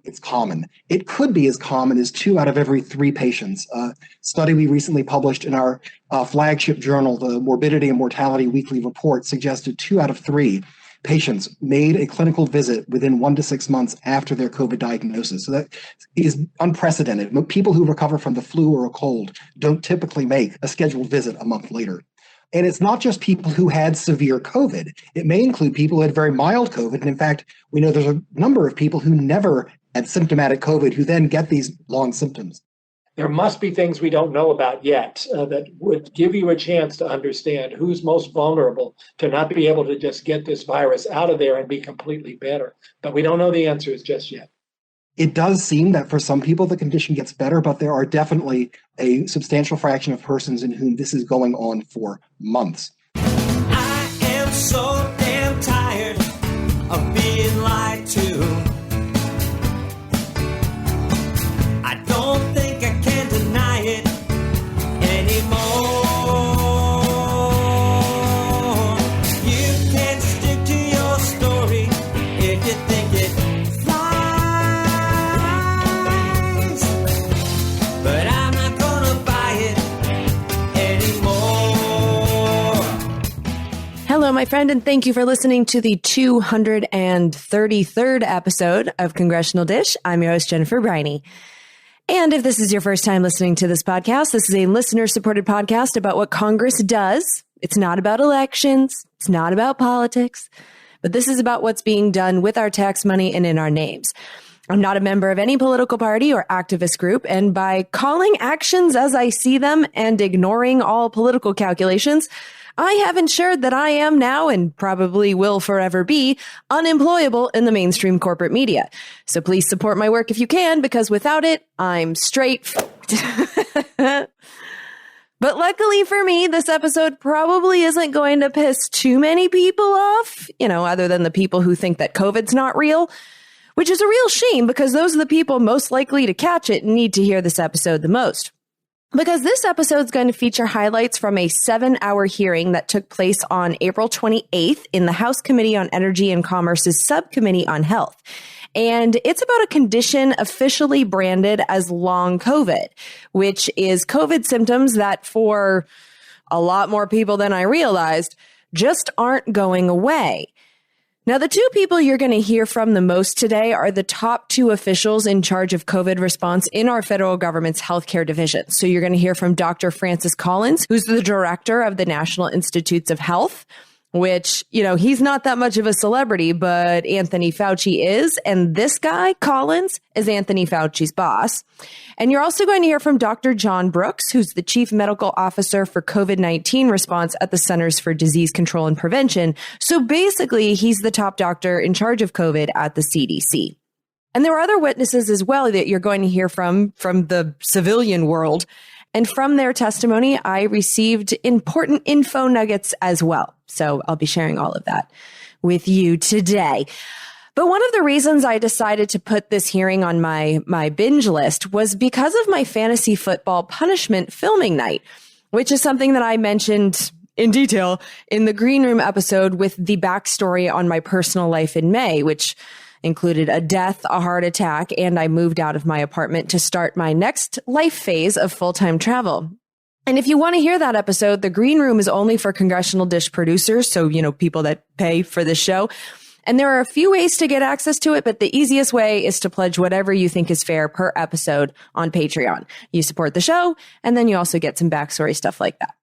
it's common. It could be as common as 2 out of every 3 patients. A study we recently published in our flagship journal, the Morbidity and Mortality Weekly Report, suggested 2 out of 3 patients made a clinical visit within 1 to 6 months after their COVID diagnosis. So that is unprecedented. People who recover from the flu or a cold don't typically make a scheduled visit a month later. And it's not just people who had severe COVID. It may include people who had very mild COVID. And in fact, we know there's a number of people who never had symptomatic COVID who then get these long symptoms. There must be things we don't know about yet that would give you a chance to understand who's most vulnerable to not be able to just get this virus out of there and be completely better. But we don't know the answers just yet. It does seem that for some people the condition gets better, but there are definitely a substantial fraction of persons in whom this is going on for months. I am so damn tired of being lied to. I don't think I can deny it anymore. You can't stick to your story if you think it flies, but I'm not gonna buy it anymore. Hello, my friend, and thank you for listening to the 233rd episode of Congressional Dish. I'm your host, Jennifer Briney. And if this is your first time listening to this podcast, this is a listener-supported podcast about what Congress does. It's not about elections. It's not about politics. But this is about what's being done with our tax money and in our names. I'm not a member of any political party or activist group, and by calling actions as I see them and ignoring all political calculations, I have ensured that I am now, and probably will forever be, unemployable in the mainstream corporate media. So please support my work if you can, because without it, I'm straight But luckily for me, this episode probably isn't going to piss too many people off, other than the people who think that COVID's not real, which is a real shame because those are the people most likely to catch it and need to hear this episode the most. Because this episode is going to feature highlights from a 7-hour hearing that took place on April 28th in the House Committee on Energy and Commerce's Subcommittee on Health. And it's about a condition officially branded as long COVID, which is COVID symptoms that for a lot more people than I realized just aren't going away. Now, the 2 people you're going to hear from the most today are the top 2 officials in charge of COVID response in our federal government's healthcare division. So you're going to hear from Dr. Francis Collins, who's the director of the National Institutes of Health, which, he's not that much of a celebrity, but Anthony Fauci is. And this guy, Collins, is Anthony Fauci's boss. And you're also going to hear from Dr. John Brooks, who's the chief medical officer for COVID-19 response at the Centers for Disease Control and Prevention. So basically, he's the top doctor in charge of COVID at the CDC. And there are other witnesses as well that you're going to hear from the civilian world. And from their testimony, I received important info nuggets as well. So I'll be sharing all of that with you today. But one of the reasons I decided to put this hearing on my binge list was because of my fantasy football punishment filming night, which is something that I mentioned in detail in the Green Room episode with the backstory on my personal life in May, which included a death, a heart attack, and I moved out of my apartment to start my next life phase of full-time travel. And if you want to hear that episode, the Green Room is only for Congressional Dish producers, so, people that pay for this show. And there are a few ways to get access to it, but the easiest way is to pledge whatever you think is fair per episode on Patreon. You support the show, and then you also get some backstory stuff like that.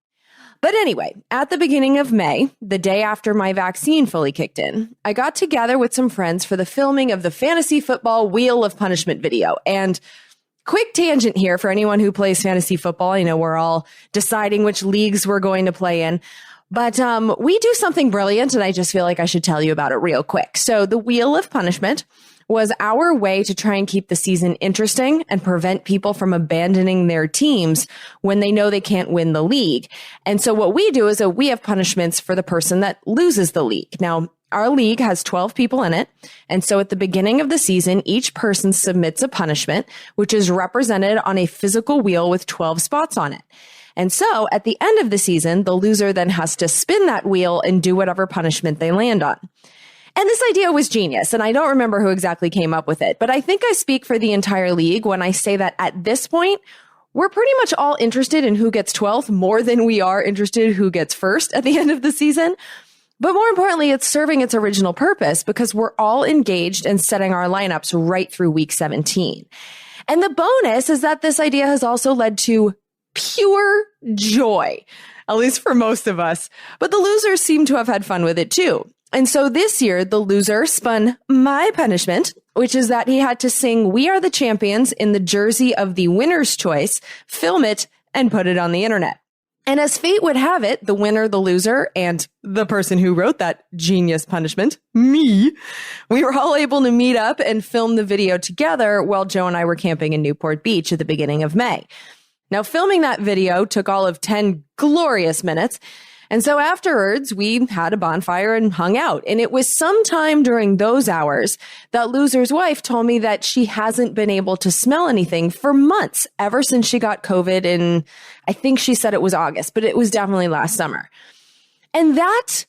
But anyway, at the beginning of May, the day after my vaccine fully kicked in, I got together with some friends for the filming of the fantasy football Wheel of Punishment video. And quick tangent here for anyone who plays fantasy football. We're all deciding which leagues we're going to play in. But we do something brilliant, and I just feel like I should tell you about it real quick. So the Wheel of Punishment was our way to try and keep the season interesting and prevent people from abandoning their teams when they know they can't win the league. And so what we do is we have punishments for the person that loses the league. Now, our league has 12 people in it. And so at the beginning of the season, each person submits a punishment, which is represented on a physical wheel with 12 spots on it. And so at the end of the season, the loser then has to spin that wheel and do whatever punishment they land on. And this idea was genius, and I don't remember who exactly came up with it, but I think I speak for the entire league when I say that at this point, we're pretty much all interested in who gets 12th more than we are interested who gets first at the end of the season. But more importantly, it's serving its original purpose because we're all engaged in setting our lineups right through week 17. And the bonus is that this idea has also led to pure joy, at least for most of us. But the losers seem to have had fun with it too. And so this year, the loser spun my punishment, which is that he had to sing "We Are the Champions" in the jersey of the winner's choice, film it, and put it on the internet. And as fate would have it, the winner, the loser, and the person who wrote that genius punishment, me, we were all able to meet up and film the video together while Joe and I were camping in Newport Beach at the beginning of May. Now, filming that video took all of 10 glorious minutes. And so afterwards, we had a bonfire and hung out. And it was sometime during those hours that Loser's wife told me that she hasn't been able to smell anything for months, ever since she got COVID in, I think she said it was August, but it was definitely last summer. And that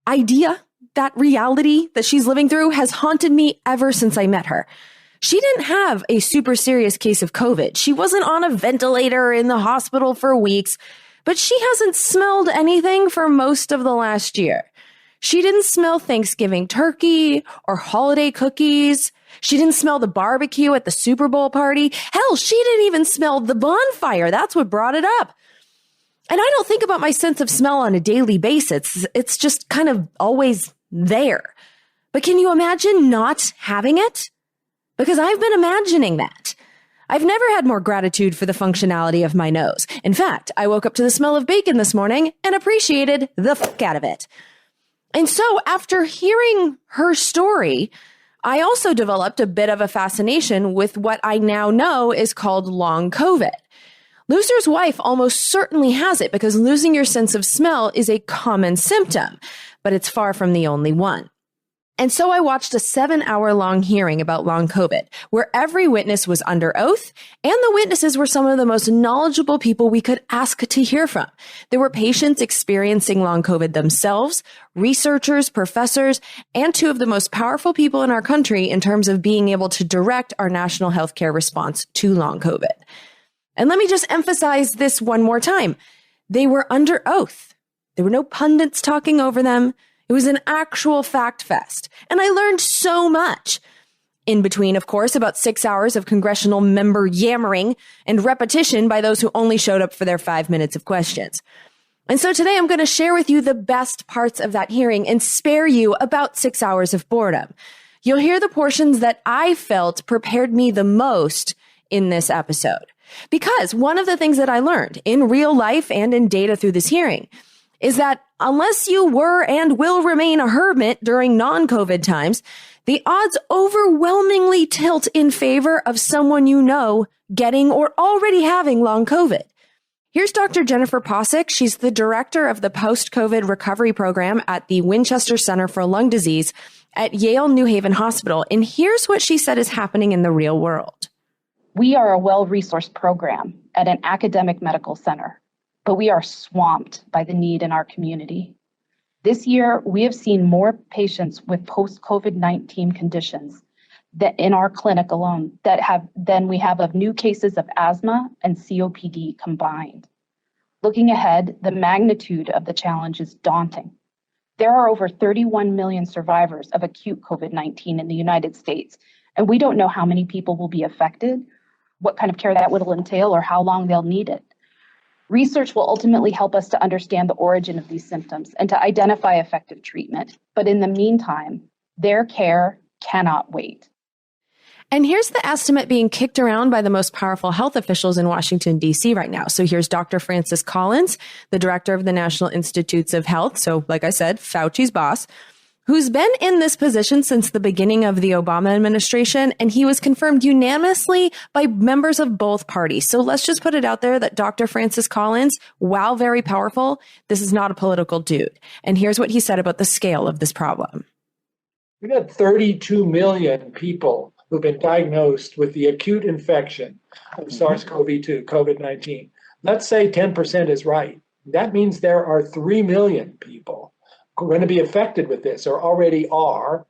idea, that reality that she's living through has haunted me ever since I met her. She didn't have a super serious case of COVID. She wasn't on a ventilator in the hospital for weeks. But she hasn't smelled anything for most of the last year. She didn't smell Thanksgiving turkey or holiday cookies. She didn't smell the barbecue at the Super Bowl party. Hell, she didn't even smell the bonfire. That's what brought it up. And I don't think about my sense of smell on a daily basis. It's just kind of always there. But can you imagine not having it? Because I've been imagining that. I've never had more gratitude for the functionality of my nose. In fact, I woke up to the smell of bacon this morning and appreciated the fuck out of it. And so after hearing her story, I also developed a bit of a fascination with what I now know is called long COVID. Loser's wife almost certainly has it because losing your sense of smell is a common symptom, but it's far from the only one. And so I watched a 7-hour-long hearing about long COVID, where every witness was under oath, and the witnesses were some of the most knowledgeable people we could ask to hear from. There were patients experiencing long COVID themselves, researchers, professors, and two of the most powerful people in our country in terms of being able to direct our national healthcare response to long COVID. And let me just emphasize this one more time. They were under oath. There were no pundits talking over them. It was an actual fact fest, and I learned so much. In between, of course, about 6 hours of congressional member yammering and repetition by those who only showed up for their 5 minutes of questions. And so today I'm going to share with you the best parts of that hearing and spare you about 6 hours of boredom. You'll hear the portions that I felt prepared me the most in this episode. Because one of the things that I learned in real life and in data through this hearing is that unless you were and will remain a hermit during non-COVID times, the odds overwhelmingly tilt in favor of someone you know getting or already having long COVID. Here's Dr. Jennifer Posick. She's the director of the Post-COVID Recovery Program at the Winchester Center for Lung Disease at Yale New Haven Hospital. And here's what she said is happening in the real world. We are a well-resourced program at an academic medical center, but we are swamped by the need in our community. This year, we have seen more patients with post-COVID-19 conditions that in our clinic alone than we have of new cases of asthma and COPD combined. Looking ahead, the magnitude of the challenge is daunting. There are over 31 million survivors of acute COVID-19 in the United States, and we don't know how many people will be affected, what kind of care that will entail, or how long they'll need it. Research will ultimately help us to understand the origin of these symptoms and to identify effective treatment. But in the meantime, their care cannot wait. And here's the estimate being kicked around by the most powerful health officials in Washington, D.C. right now. So here's Dr. Francis Collins, the director of the National Institutes of Health. So like I said, Fauci's boss, who's been in this position since the beginning of the Obama administration, and he was confirmed unanimously by members of both parties. So let's just put it out there that Dr. Francis Collins, while very powerful, this is not a political dude. And here's what he said about the scale of this problem. We've got 32 million people who've been diagnosed with the acute infection of SARS-CoV-2, COVID-19. Let's say 10% is right. That means there are 3 million people who are going to be affected with this or already are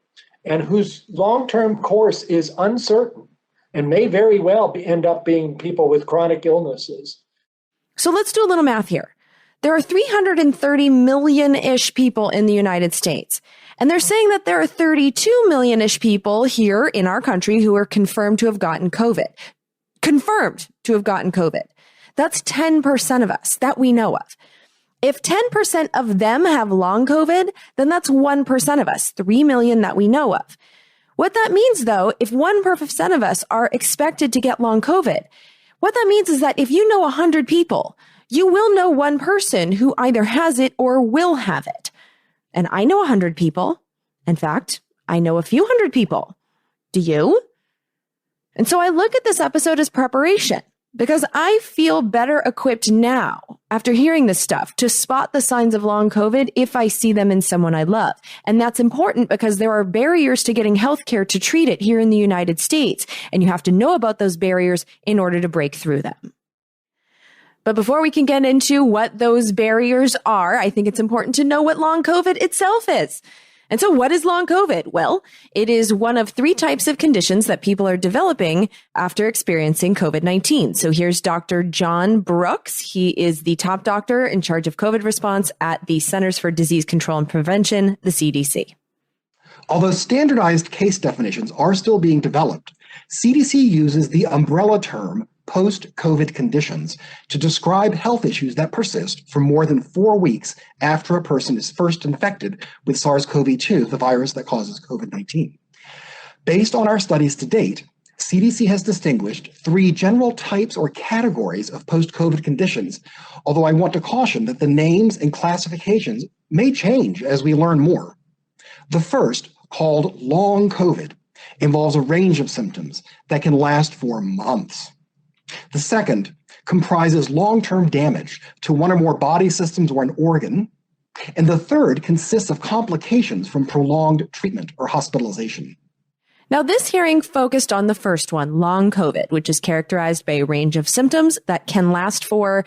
and whose long-term course is uncertain and may very well end up being people with chronic illnesses. So let's do a little math here. There are 330 million-ish people in the United States. And they're saying that there are 32 million-ish people here in our country who are confirmed to have gotten COVID. Confirmed to have gotten COVID. That's 10% of us that we know of. If 10% of them have long COVID, then that's 1% of us, 3 million that we know of. What that means, though, if 1% of us are expected to get long COVID, what that means is that if you know 100 people, you will know one person who either has it or will have it. And I know 100 people. In fact, I know a few hundred people. Do you? And so I look at this episode as preparation because I feel better equipped now after hearing this stuff to spot the signs of long COVID if I see them in someone I love. And that's important because there are barriers to getting healthcare to treat it here in the United States. And you have to know about those barriers in order to break through them. But before we can get into what those barriers are, I think it's important to know what long COVID itself is. And so what is long COVID? Well, it is one of 3 types of conditions that people are developing after experiencing COVID-19. So here's Dr. John Brooks. He is the top doctor in charge of COVID response at the Centers for Disease Control and Prevention, the CDC. Although standardized case definitions are still being developed, CDC uses the umbrella term post-COVID conditions to describe health issues that persist for more than 4 weeks after a person is first infected with SARS-CoV-2, the virus that causes COVID-19. Based on our studies to date, CDC has distinguished 3 general types or categories of post-COVID conditions, although I want to caution that the names and classifications may change as we learn more. The first, called long COVID, involves a range of symptoms that can last for months. The second comprises long-term damage to one or more body systems or an organ. And the third consists of complications from prolonged treatment or hospitalization. Now, this hearing focused on the first one, long COVID, which is characterized by a range of symptoms that can last for,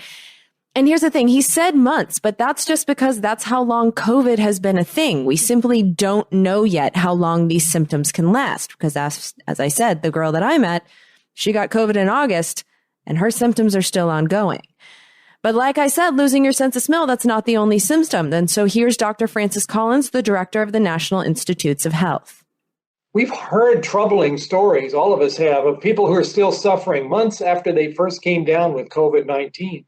and here's the thing, he said months, but that's just because that's how long COVID has been a thing. We simply don't know yet how long these symptoms can last because as I said, the girl that I met, she got COVID in August and her symptoms are still ongoing. But like I said, losing your sense of smell, that's not the only symptom. And so here's Dr. Francis Collins, the director of the National Institutes of Health. We've heard troubling stories, all of us have, of people who are still suffering months after they first came down with COVID-19,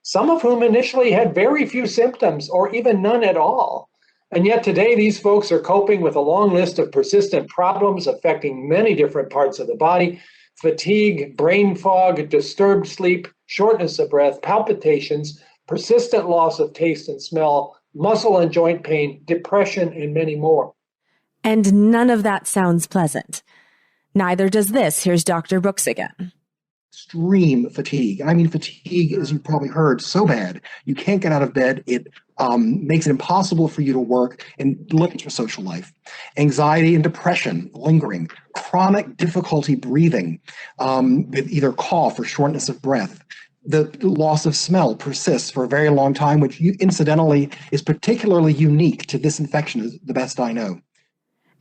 some of whom initially had very few symptoms or even none at all. And yet today, these folks are coping with a long list of persistent problems affecting many different parts of the body: fatigue, brain fog, disturbed sleep, shortness of breath, palpitations, persistent loss of taste and smell, muscle and joint pain, depression, and many more. And none of that sounds pleasant. Neither does this. Here's Dr. Brooks again. Extreme fatigue. I mean, fatigue, as you probably heard, so bad. You can't get out of bed. It makes it impossible for you to work and look at your social life. Anxiety and depression lingering. Chronic difficulty breathing with either cough or shortness of breath. The loss of smell persists for a very long time, which incidentally is particularly unique to this infection, is the best I know.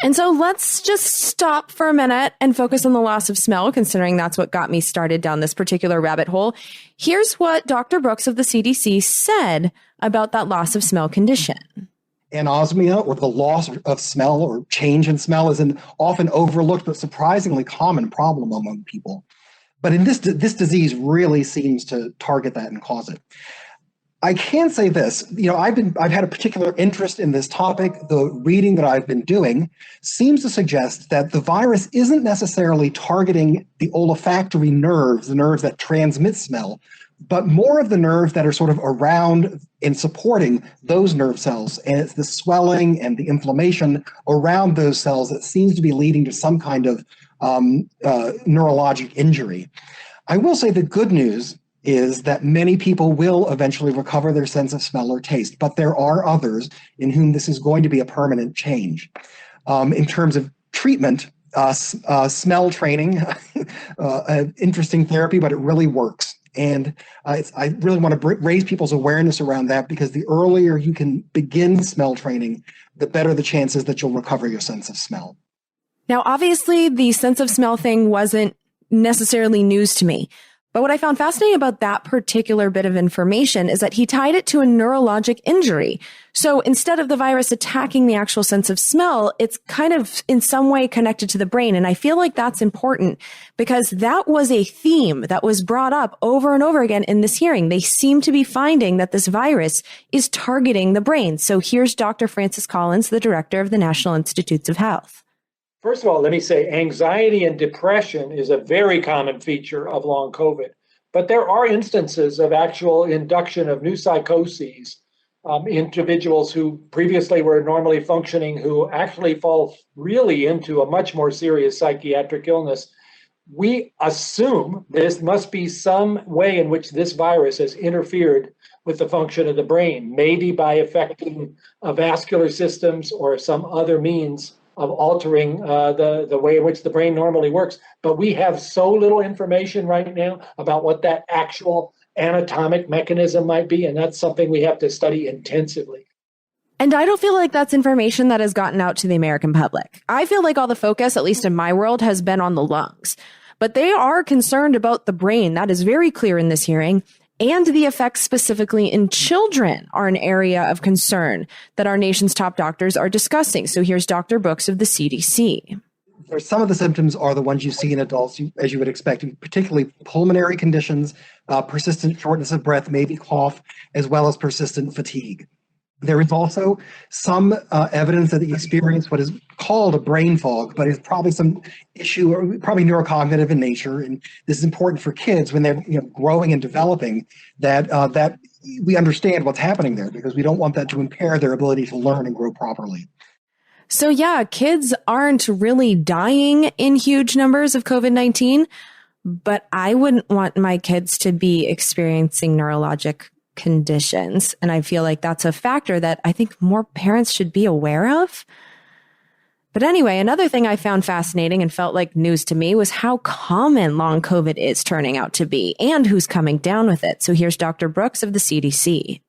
And so let's just stop for a minute and focus on the loss of smell, considering that's what got me started down this particular rabbit hole. Here's what Dr. Brooks of the CDC said about that loss of smell condition. Anosmia, or the loss of smell or change in smell, is an often overlooked but surprisingly common problem among people. But in this disease really seems to target that and cause it. I can say this, I've had a particular interest in this topic. The reading that I've been doing seems to suggest that the virus isn't necessarily targeting the olfactory nerves, the nerves that transmit smell, but more of the nerves that are sort of around and supporting those nerve cells. And it's the swelling and the inflammation around those cells that seems to be leading to some kind of neurologic injury. I will say the good news is that many people will eventually recover their sense of smell or taste, but there are others in whom this is going to be a permanent change. In terms of treatment, smell training, an interesting therapy, but it really works. And I really want to raise people's awareness around that, because the earlier you can begin smell training, the better the chances that you'll recover your sense of smell. Now, obviously, the sense of smell thing wasn't necessarily news to me. But what I found fascinating about that particular bit of information is that he tied it to a neurologic injury. So instead of the virus attacking the actual sense of smell, it's kind of in some way connected to the brain. And I feel like that's important because that was a theme that was brought up over and over again in this hearing. They seem to be finding that this virus is targeting the brain. So here's Dr. Francis Collins, the director of the National Institutes of Health. First of all, let me say anxiety and depression is a very common feature of long COVID, but there are instances of actual induction of new psychoses, individuals who previously were normally functioning who actually fall really into a much more serious psychiatric illness. We assume this must be some way in which this virus has interfered with the function of the brain, maybe by affecting vascular systems or some other means of altering the way in which the brain normally works. But we have so little information right now about what that actual anatomic mechanism might be, and that's something we have to study intensively. And I don't feel like that's information that has gotten out to the American public. I feel like all the focus, at least in my world, has been on the lungs. But they are concerned about the brain. That is very clear in this hearing. And the effects specifically in children are an area of concern that our nation's top doctors are discussing. So here's Dr. Brooks of the CDC. Some of the symptoms are the ones you see in adults, as you would expect, particularly pulmonary conditions, persistent shortness of breath, maybe cough, as well as persistent fatigue. There is also some evidence that they experience what is called a brain fog, but it's probably some issue, or probably neurocognitive in nature. And this is important for kids when they're growing and developing, that we understand what's happening there, because we don't want that to impair their ability to learn and grow properly. So yeah, kids aren't really dying in huge numbers of COVID-19, but I wouldn't want my kids to be experiencing neurologic conditions. And I feel like that's a factor that I think more parents should be aware of. But anyway, another thing I found fascinating and felt like news to me was how common long COVID is turning out to be and who's coming down with it. So here's Dr. Brooks of the CDC.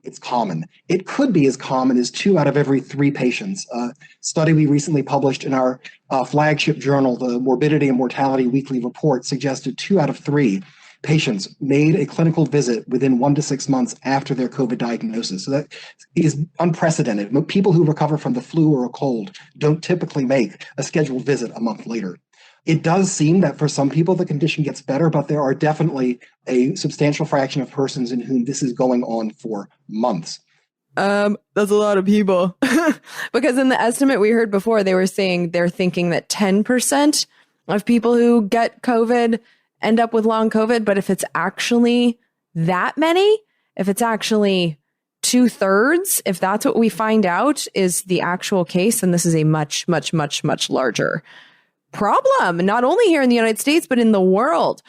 It's common. It could be as common as 2 out of every 3 patients. A study we recently published in our flagship journal, the Morbidity and Mortality Weekly Report, suggested 2 out of 3 patients made a clinical visit within 1 to 6 months after their COVID diagnosis. So that is unprecedented. People who recover from the flu or a cold don't typically make a scheduled visit a month later. It does seem that for some people the condition gets better, but there are definitely a substantial fraction of persons in whom this is going on for months. That's a lot of people. Because in the estimate we heard before, they were saying they're thinking that 10% of people who get COVID end up with long COVID. But if it's actually that many, if it's actually 2/3, if that's what we find out is the actual case, then this is a much, much, much, much larger problem, not only here in the United States, but in the world.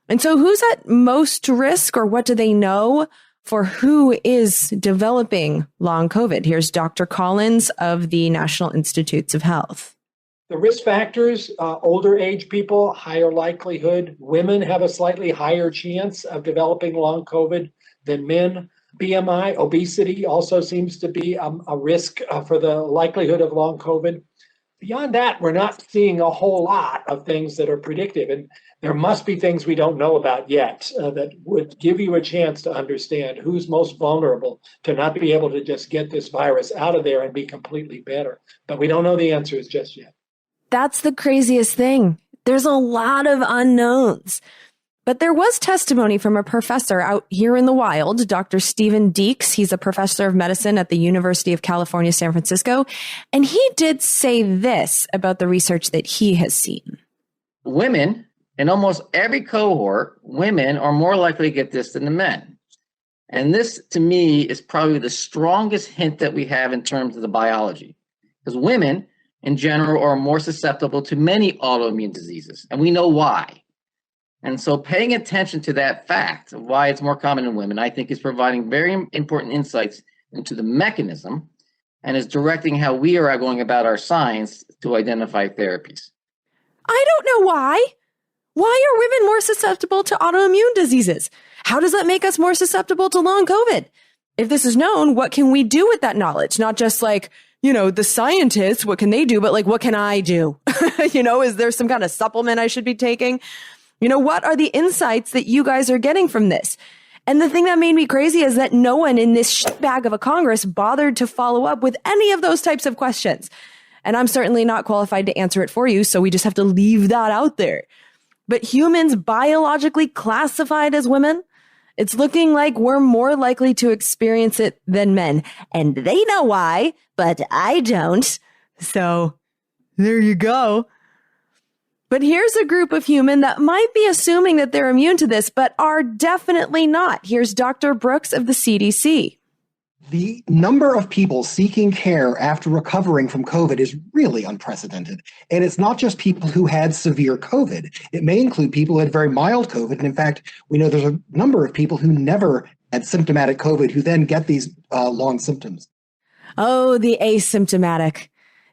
And so who's at most risk, or what do they know for who is developing long COVID? Here's Dr. Collins of the National Institutes of Health. The risk factors, older age people, higher likelihood. Women have a slightly higher chance of developing long COVID than men. BMI, obesity also seems to be a risk for the likelihood of long COVID. Beyond that, we're not seeing a whole lot of things that are predictive. And there must be things we don't know about yet that would give you a chance to understand who's most vulnerable to not be able to just get this virus out of there and be completely better. But we don't know the answers just yet. That's the craziest thing. There's a lot of unknowns. But there was testimony from a professor out here in the wild, Dr. Stephen Deeks. He's a professor of medicine at the University of California, San Francisco. And he did say this about the research that he has seen. Women, in almost every cohort, women are more likely to get this than the men. And this, to me, is probably the strongest hint that we have in terms of the biology. Because women, in general, are more susceptible to many autoimmune diseases. And we know why. And so paying attention to that fact of why it's more common in women, I think is providing very important insights into the mechanism and is directing how we are going about our science to identify therapies. I don't know why. Why are women more susceptible to autoimmune diseases? How does that make us more susceptible to long COVID? If this is known, what can we do with that knowledge? Not just like the scientists, what can they do? But like, what can I do? Is there some kind of supplement I should be taking? What are the insights that you guys are getting from this? And the thing that made me crazy is that no one in this bag of a Congress bothered to follow up with any of those types of questions. And I'm certainly not qualified to answer it for you, so we just have to leave that out there. But humans biologically classified as women, it's looking like we're more likely to experience it than men. And they know why, but I don't. So there you go. But here's a group of human that might be assuming that they're immune to this, but are definitely not. Here's Dr. Brooks of the CDC. The number of people seeking care after recovering from COVID is really unprecedented. And it's not just people who had severe COVID. It may include people who had very mild COVID. And in fact, we know there's a number of people who never had symptomatic COVID who then get these long symptoms. Oh, the asymptomatic.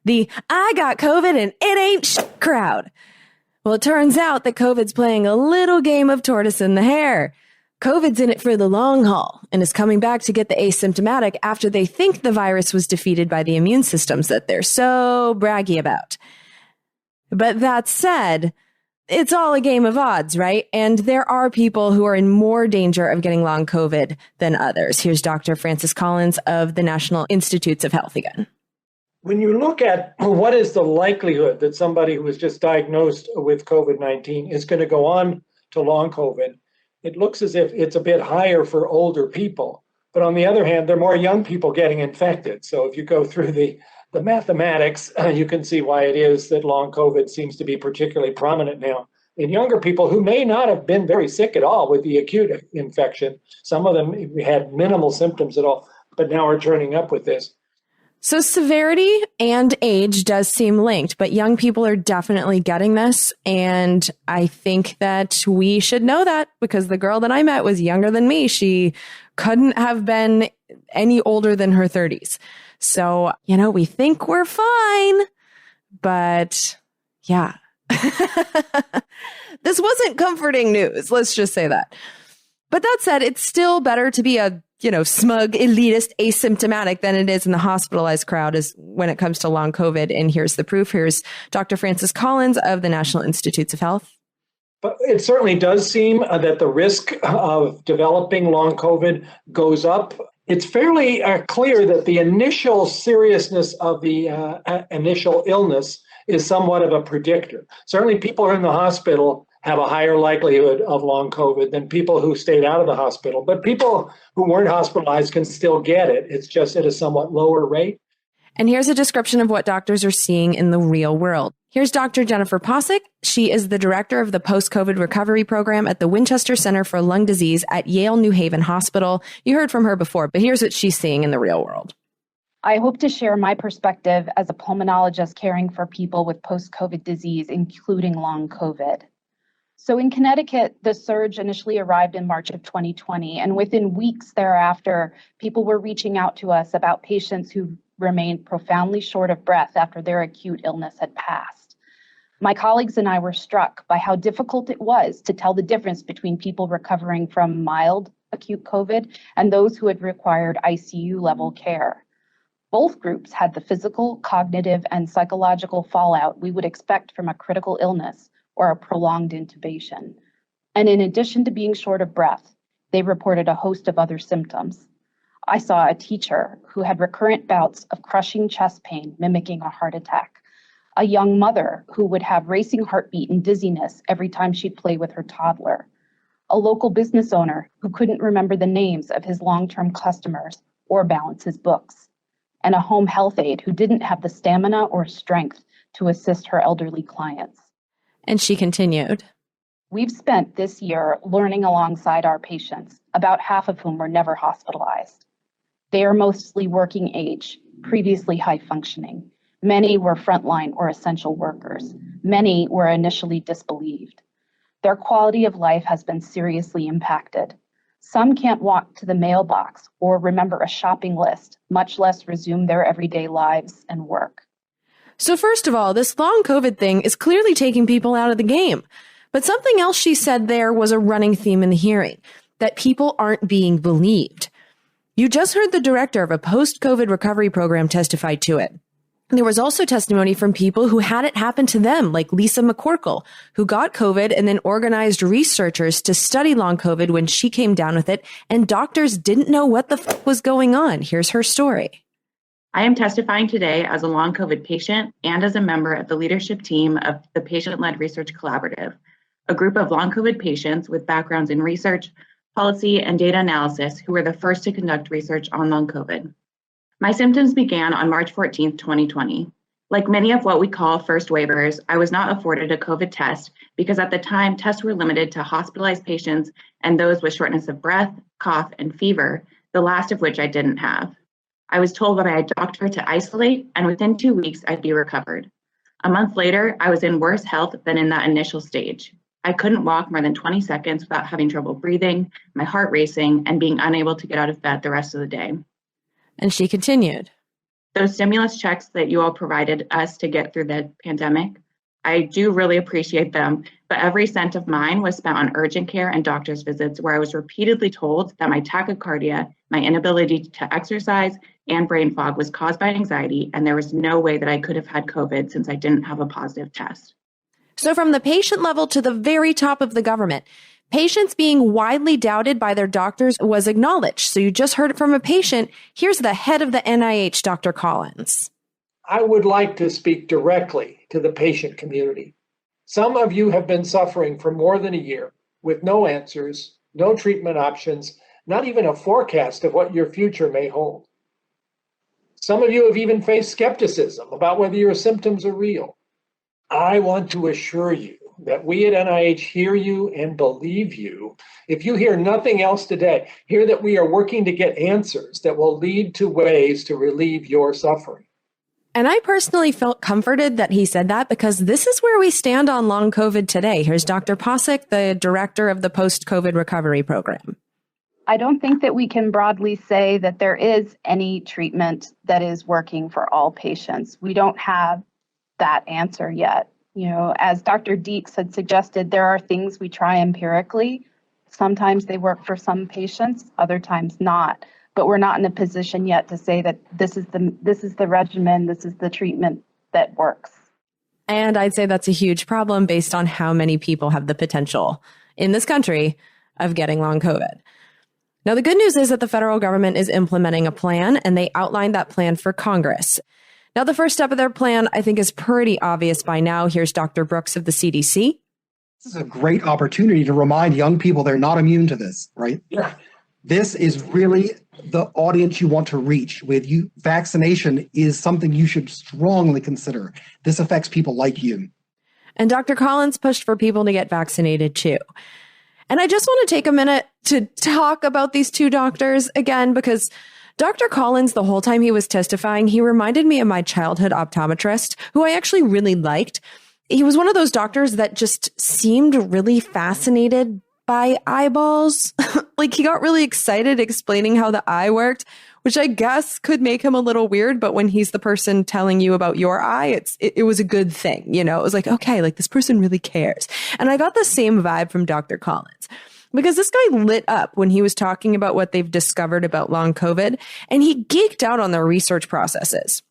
The I got COVID and it ain't crowd. Well, it turns out that COVID's playing a little game of tortoise in the hare. COVID's in it for the long haul and is coming back to get the asymptomatic after they think the virus was defeated by the immune systems that they're so braggy about. But that said, it's all a game of odds, right? And there are people who are in more danger of getting long COVID than others. Here's Dr. Francis Collins of the National Institutes of Health again. When you look at what is the likelihood that somebody who was just diagnosed with COVID-19 is going to go on to long COVID, it looks as if it's a bit higher for older people. But on the other hand, there are more young people getting infected. So if you go through the mathematics, you can see why it is that long COVID seems to be particularly prominent now in younger people who may not have been very sick at all with the acute infection. Some of them had minimal symptoms at all, but now are turning up with this. So severity and age does seem linked, but young people are definitely getting this. And I think that we should know that because the girl that I met was younger than me. She couldn't have been any older than her 30s. So, we think we're fine, but yeah, this wasn't comforting news. Let's just say that. But that said, it's still better to be a smug, elitist, asymptomatic than it is in the hospitalized crowd is when it comes to long COVID. And here's the proof. Here's Dr. Francis Collins of the National Institutes of Health. But it certainly does seem that the risk of developing long COVID goes up. It's fairly clear that the initial seriousness of the initial illness is somewhat of a predictor. Certainly people who are in the hospital have a higher likelihood of long COVID than people who stayed out of the hospital. But people who weren't hospitalized can still get it. It's just at a somewhat lower rate. And here's a description of what doctors are seeing in the real world. Here's Dr. Jennifer Posick. She is the director of the Post-Covid Recovery Program at the Winchester Center for Lung Disease at Yale New Haven Hospital. You heard from her before, but here's what she's seeing in the real world. I hope to share my perspective as a pulmonologist caring for people with post-COVID disease, including long COVID. So in Connecticut, the surge initially arrived in March of 2020, and within weeks thereafter, people were reaching out to us about patients who remained profoundly short of breath after their acute illness had passed. My colleagues and I were struck by how difficult it was to tell the difference between people recovering from mild acute COVID and those who had required ICU-level care. Both groups had the physical, cognitive, and psychological fallout we would expect from a critical illness or a prolonged intubation. And in addition to being short of breath, they reported a host of other symptoms. I saw a teacher who had recurrent bouts of crushing chest pain mimicking a heart attack, a young mother who would have racing heartbeat and dizziness every time she'd play with her toddler, a local business owner who couldn't remember the names of his long-term customers or balance his books, and a home health aide who didn't have the stamina or strength to assist her elderly clients. And she continued. We've spent this year learning alongside our patients, about half of whom were never hospitalized. They are mostly working age, previously high functioning. Many were frontline or essential workers. Many were initially disbelieved. Their quality of life has been seriously impacted. Some can't walk to the mailbox or remember a shopping list, much less resume their everyday lives and work. So first of all, this long COVID thing is clearly taking people out of the game. But something else she said there was a running theme in the hearing, that people aren't being believed. You just heard the director of a post-COVID recovery program testify to it. There was also testimony from people who had it happen to them, like Lisa McCorkle, who got COVID and then organized researchers to study long COVID when she came down with it, and doctors didn't know what the fuck was going on. Here's her story. I am testifying today as a long COVID patient and as a member of the leadership team of the Patient-Led Research Collaborative, a group of long COVID patients with backgrounds in research, policy, and data analysis who were the first to conduct research on long COVID. My symptoms began on March 14, 2020. Like many of what we call first waivers, I was not afforded a COVID test because at the time, tests were limited to hospitalized patients and those with shortness of breath, cough, and fever, the last of which I didn't have. I was told by my doctor to isolate, and within 2 weeks, I'd be recovered. A month later, I was in worse health than in that initial stage. I couldn't walk more than 20 seconds without having trouble breathing, my heart racing, and being unable to get out of bed the rest of the day. And she continued. Those stimulus checks that you all provided us to get through the pandemic, I do really appreciate them, but every cent of mine was spent on urgent care and doctor's visits where I was repeatedly told that my tachycardia, my inability to exercise, and brain fog was caused by anxiety, and there was no way that I could have had COVID since I didn't have a positive test. So from the patient level to the very top of the government, patients being widely doubted by their doctors was acknowledged. So you just heard it from a patient. Here's the head of the NIH, Dr. Collins. I would like to speak directly to the patient community. Some of you have been suffering for more than a year with no answers, no treatment options, not even a forecast of what your future may hold. Some of you have even faced skepticism about whether your symptoms are real. I want to assure you that we at NIH hear you and believe you. If you hear nothing else today, hear that we are working to get answers that will lead to ways to relieve your suffering. And I personally felt comforted that he said that because this is where we stand on long COVID today. Here's Dr. Posick, the director of the post-COVID recovery program. I don't think that we can broadly say that there is any treatment that is working for all patients. We don't have that answer yet. You know, as Dr. Deeks had suggested, there are things we try empirically. Sometimes they work for some patients, other times not. But we're not in a position yet to say that this is the regimen, this is the treatment that works. And I'd say that's a huge problem based on how many people have the potential in this country of getting long COVID. Now, the good news is that the federal government is implementing a plan, and they outlined that plan for Congress. Now, the first step of their plan, I think, is pretty obvious by now. Here's Dr. Brooks of the CDC. This is a great opportunity to remind young people they're not immune to this, right? Yeah. This is really the audience you want to reach with you. Vaccination is something you should strongly consider. This affects people like you. And Dr. Collins pushed for people to get vaccinated too. And I just want to take a minute to talk about these two doctors again, because Dr. Collins, the whole time he was testifying, he reminded me of my childhood optometrist, who I actually really liked. He was one of those doctors that just seemed really fascinated by eyeballs. Like, he got really excited explaining how the eye worked, which I guess could make him a little weird. But when he's the person telling you about your eye, it was a good thing. You know, it was like, okay, like this person really cares. And I got the same vibe from Dr. Collins. Because this guy lit up when he was talking about what they've discovered about long COVID, and he geeked out on their research processes.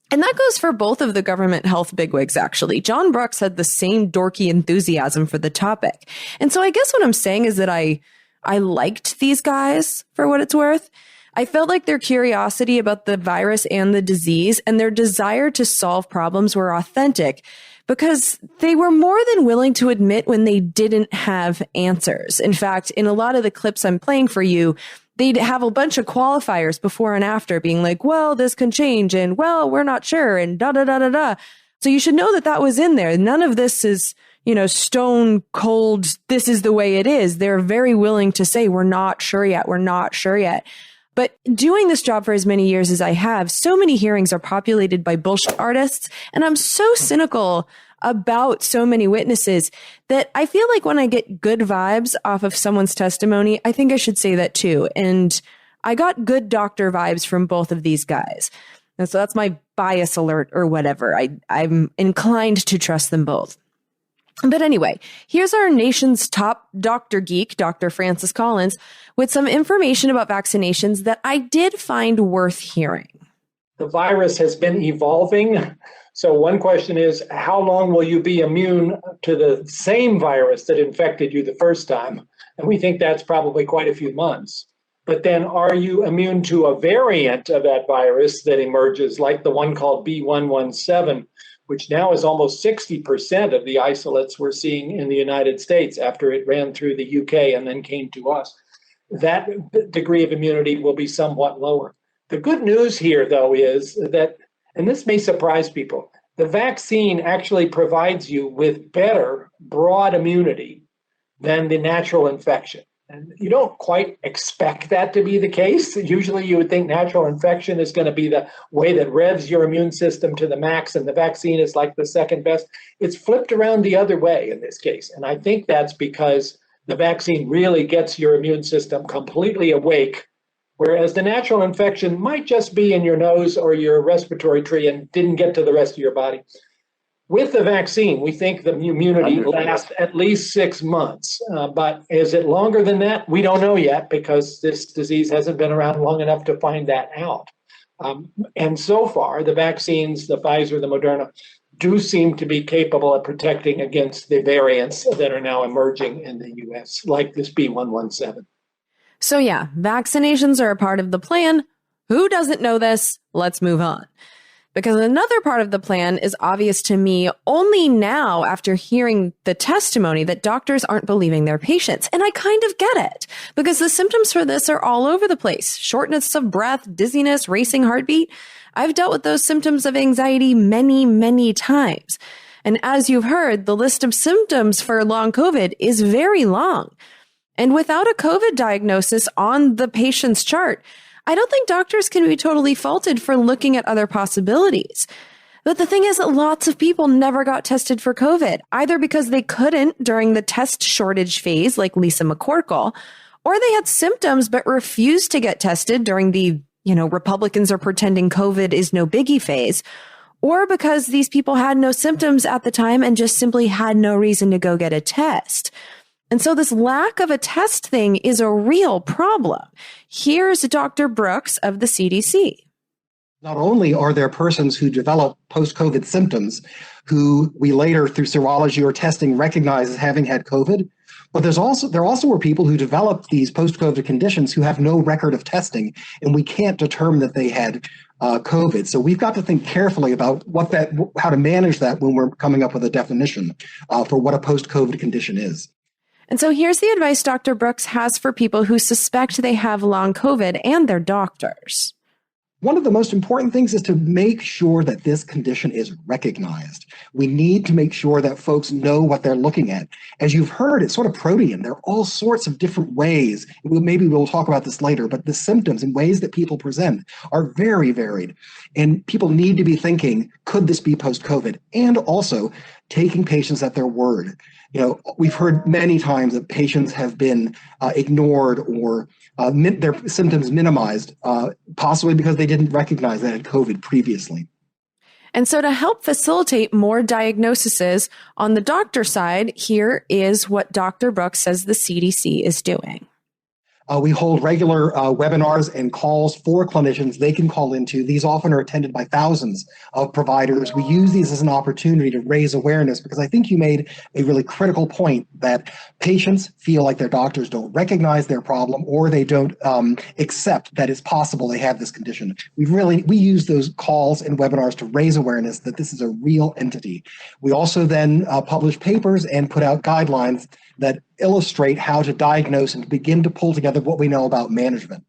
And that goes for both of the government health bigwigs, actually. John Brooks had the same dorky enthusiasm for the topic. And so I guess what I'm saying is that I liked these guys for what it's worth. I felt like their curiosity about the virus and the disease and their desire to solve problems were authentic, because they were more than willing to admit when they didn't have answers. In fact, in a lot of the clips I'm playing for you, they'd have a bunch of qualifiers before and after being like, well, this can change, and well, we're not sure, and da-da-da-da-da. So you should know that that was in there. None of this is, you know, stone cold, this is the way it is. They're very willing to say, we're not sure yet, we're not sure yet. But doing this job for as many years as I have, so many hearings are populated by bullshit artists, and I'm so cynical about so many witnesses that I feel like when I get good vibes off of someone's testimony, I think I should say that too. And I got good doctor vibes from both of these guys. And so that's my bias alert or whatever. I'm inclined to trust them both. But anyway, here's our nation's top doctor geek, Dr. Francis Collins, with some information about vaccinations that I did find worth hearing. The virus has been evolving. So one question is, how long will you be immune to the same virus that infected you the first time? And we think that's probably quite a few months. But then are you immune to a variant of that virus that emerges, like the one called B117, which now is almost 60% of the isolates we're seeing in the United States after it ran through the UK and then came to us? That degree of immunity will be somewhat lower. The good news here, though, is that, and this may surprise people, the vaccine actually provides you with better broad immunity than the natural infection. And you don't quite expect that to be the case. Usually you would think natural infection is going to be the way that revs your immune system to the max, and the vaccine is like the second best. It's flipped around the other way in this case. And I think that's because the vaccine really gets your immune system completely awake, whereas the natural infection might just be in your nose or your respiratory tree and didn't get to the rest of your body. With the vaccine, we think the immunity lasts at least 6 months. But is it longer than that? We don't know yet, because this disease hasn't been around long enough to find that out. And so far, the vaccines, the Pfizer, the Moderna, do seem to be capable of protecting against the variants that are now emerging in the US, like this B117. So yeah, vaccinations are a part of the plan. Who doesn't know this? Let's move on. Because another part of the plan is obvious to me only now after hearing the testimony that doctors aren't believing their patients. And I kind of get it, because the symptoms for this are all over the place. Shortness of breath, dizziness, racing heartbeat. I've dealt with those symptoms of anxiety many, many times. And as you've heard, the list of symptoms for long COVID is very long. And without a COVID diagnosis on the patient's chart, I don't think doctors can be totally faulted for looking at other possibilities. But the thing is that lots of people never got tested for COVID, either because they couldn't during the test shortage phase, like Lisa McCorkle, or they had symptoms but refused to get tested during the, Republicans are pretending COVID is no biggie phase, or because these people had no symptoms at the time and just simply had no reason to go get a test. And so this lack of a test thing is a real problem. Here's Dr. Brooks of the CDC. Not only are there persons who develop post-COVID symptoms who we later, through serology or testing, recognize as having had COVID, but there also were people who developed these post-COVID conditions who have no record of testing, and we can't determine that they had COVID. So we've got to think carefully about how to manage that when we're coming up with a definition for what a post-COVID condition is. And so here's the advice Dr. Brooks has for people who suspect they have long COVID and their doctors. One of the most important things is to make sure that this condition is recognized. We need to make sure that folks know what they're looking at. As you've heard, it's sort of protean. There are all sorts of different ways. Maybe we'll talk about this later, but the symptoms and ways that people present are very varied. And people need to be thinking, could this be post-COVID? And also taking patients at their word. We've heard many times that patients have been ignored or their symptoms minimized, possibly because they didn't recognize that had COVID previously. And so to help facilitate more diagnoses on the doctor side, here is what Dr. Brooks says the CDC is doing. We hold regular webinars and calls for clinicians they can call into. These often are attended by thousands of providers. We use these as an opportunity to raise awareness, because I think you made a really critical point that patients feel like their doctors don't recognize their problem, or they don't accept that it's possible they have this condition. We use those calls and webinars to raise awareness that this is a real entity. We also then publish papers and put out guidelines that illustrate how to diagnose and begin to pull together what we know about management.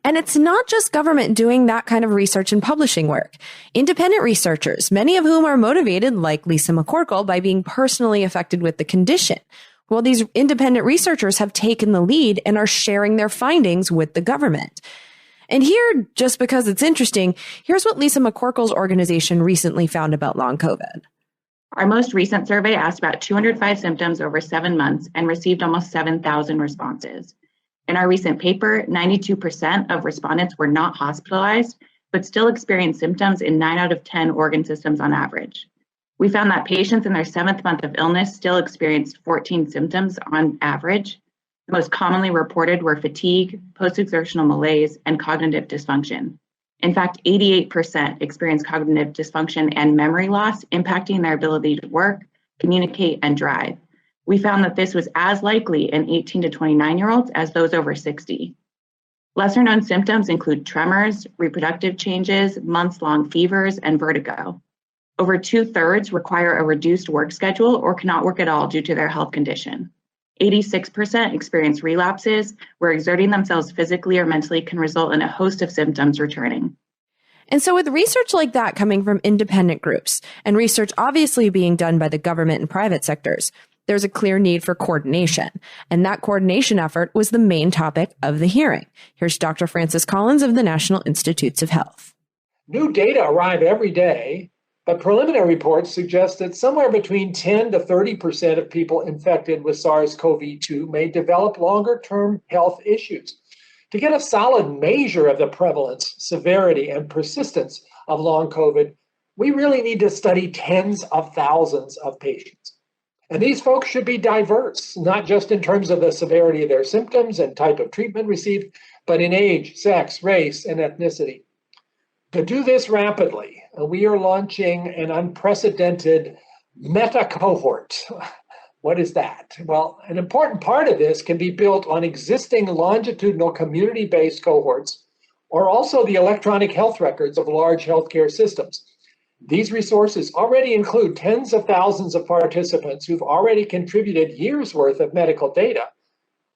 And it's not just government doing that kind of research and publishing work. Independent researchers, many of whom are motivated, like Lisa McCorkle, by being personally affected with the condition. Well, these independent researchers have taken the lead and are sharing their findings with the government. And here, just because it's interesting, here's what Lisa McCorkle's organization recently found about long COVID. Our most recent survey asked about 205 symptoms over 7 months and received almost 7,000 responses. In our recent paper, 92% of respondents were not hospitalized, but still experienced symptoms in 9 out of 10 organ systems on average. We found that patients in their 7th month of illness still experienced 14 symptoms on average. The most commonly reported were fatigue, post-exertional malaise, and cognitive dysfunction. In fact, 88% experienced cognitive dysfunction and memory loss, impacting their ability to work, communicate, and drive. We found that this was as likely in 18 to 29-year-olds as those over 60. Lesser known symptoms include tremors, reproductive changes, months-long fevers, and vertigo. Over 2/3 require a reduced work schedule or cannot work at all due to their health condition. 86% experience relapses, where exerting themselves physically or mentally can result in a host of symptoms returning. And so with research like that coming from independent groups and research obviously being done by the government and private sectors, there's a clear need for coordination. And that coordination effort was the main topic of the hearing. Here's Dr. Francis Collins of the National Institutes of Health. New data arrive every day, but preliminary reports suggest that somewhere between 10 to 30% of people infected with SARS-CoV-2 may develop longer-term health issues. To get a solid measure of the prevalence, severity, and persistence of long COVID, we really need to study tens of thousands of patients. And these folks should be diverse, not just in terms of the severity of their symptoms and type of treatment received, but in age, sex, race, and ethnicity. To do this rapidly, we are launching an unprecedented meta-cohort. What is that? Well, an important part of this can be built on existing longitudinal community-based cohorts, or also the electronic health records of large healthcare systems. These resources already include tens of thousands of participants who've already contributed years' worth of medical data.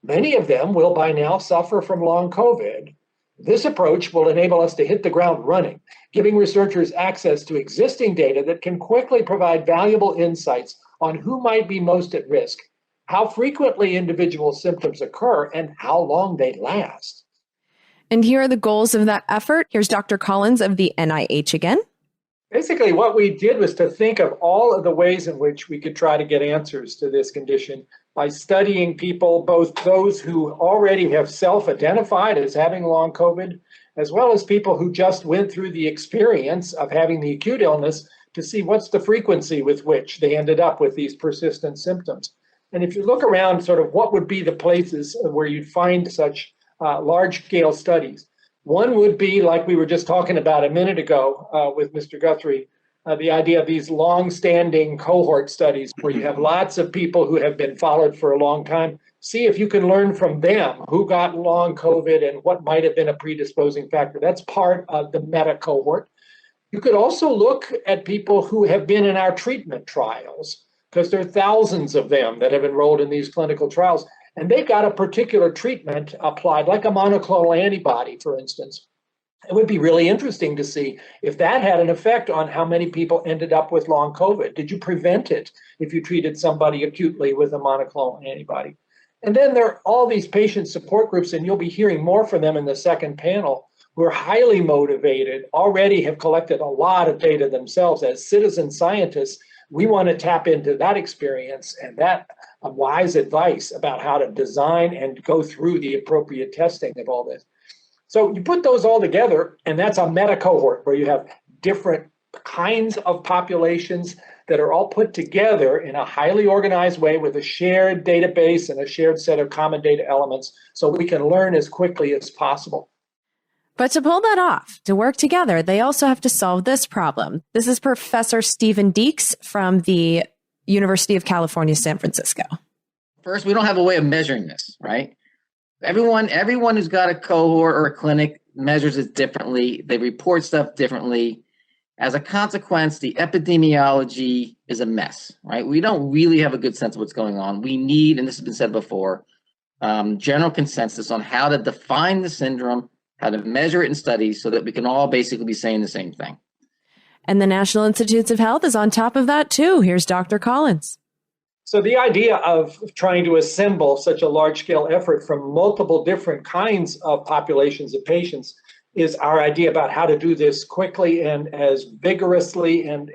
Many of them will by now suffer from long COVID. This approach will enable us to hit the ground running, giving researchers access to existing data that can quickly provide valuable insights on who might be most at risk, how frequently individual symptoms occur, and how long they last. And here are the goals of that effort. Here's Dr. Collins of the NIH again. Basically, what we did was to think of all of the ways in which we could try to get answers to this condition by studying people, both those who already have self-identified as having long COVID, as well as people who just went through the experience of having the acute illness to see what's the frequency with which they ended up with these persistent symptoms. And if you look around, sort of what would be the places where you'd find such large-scale studies? One would be, like we were just talking about a minute ago with Mr. Guthrie, the idea of these long-standing cohort studies where you have lots of people who have been followed for a long time. See if you can learn from them who got long COVID and what might have been a predisposing factor. That's part of the meta cohort. You could also look at people who have been in our treatment trials, because there are thousands of them that have enrolled in these clinical trials. And they got a particular treatment applied, like a monoclonal antibody, for instance. It would be really interesting to see if that had an effect on how many people ended up with long COVID. Did you prevent it if you treated somebody acutely with a monoclonal antibody? And then there are all these patient support groups, and you'll be hearing more from them in the second panel, who are highly motivated, already have collected a lot of data themselves. As citizen scientists, we want to tap into that experience and that wise advice about how to design and go through the appropriate testing of all this. So you put those all together, and that's a meta cohort where you have different kinds of populations that are all put together in a highly organized way with a shared database and a shared set of common data elements so we can learn as quickly as possible. But to pull that off, to work together, they also have to solve this problem. This is Professor Stephen Deeks from the University of California, San Francisco. First, we don't have a way of measuring this, right? Everyone who's got a cohort or a clinic measures it differently. They report stuff differently. As a consequence, the epidemiology is a mess, right? We don't really have a good sense of what's going on. We need, and this has been said before, general consensus on how to define the syndrome, how to measure it in studies so that we can all basically be saying the same thing. And the National Institutes of Health is on top of that too. Here's Dr. Collins. So the idea of trying to assemble such a large-scale effort from multiple different kinds of populations of patients is our idea about how to do this quickly and as vigorously and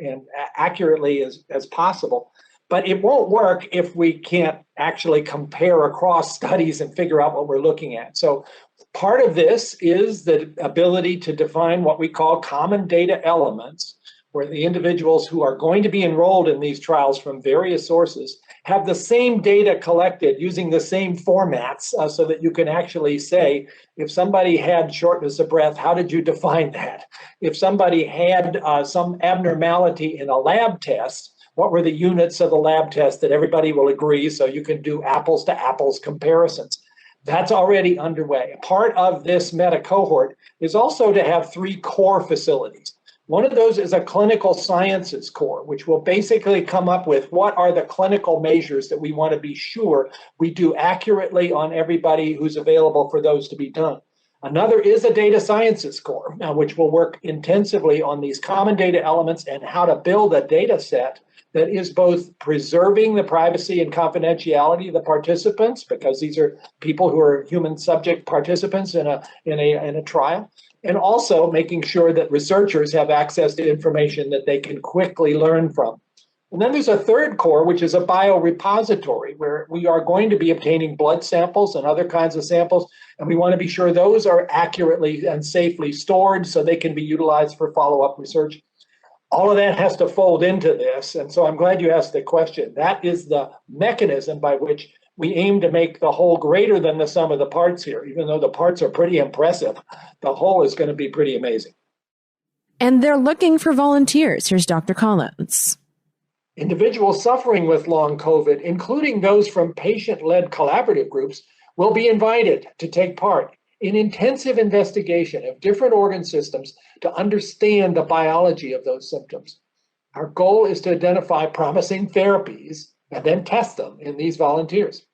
accurately as possible. But it won't work if we can't actually compare across studies and figure out what we're looking at. So part of this is the ability to define what we call common data elements, where the individuals who are going to be enrolled in these trials from various sources have the same data collected using the same formats so that you can actually say, if somebody had shortness of breath, how did you define that? If somebody had some abnormality in a lab test, what were the units of the lab test that everybody will agree so you can do apples to apples comparisons? That's already underway. Part of this meta cohort is also to have 3 core facilities. One of those is a clinical sciences core, which will basically come up with what are the clinical measures that we want to be sure we do accurately on everybody who's available for those to be done. Another is a data sciences core, which will work intensively on these common data elements and how to build a data set that is both preserving the privacy and confidentiality of the participants, because these are people who are human subject participants in a trial, and also making sure that researchers have access to information that they can quickly learn from. And then there's a third core, which is a biorepository, where we are going to be obtaining blood samples and other kinds of samples, and we want to be sure those are accurately and safely stored so they can be utilized for follow-up research. All of that has to fold into this, and so I'm glad you asked the question. That is the mechanism by which we aim to make the whole greater than the sum of the parts here. Even though the parts are pretty impressive, the whole is going to be pretty amazing. And they're looking for volunteers. Here's Dr. Collins. Individuals suffering with long COVID, including those from patient-led collaborative groups, will be invited to take part in intensive investigation of different organ systems to understand the biology of those symptoms. Our goal is to identify promising therapies and then test them in these volunteers.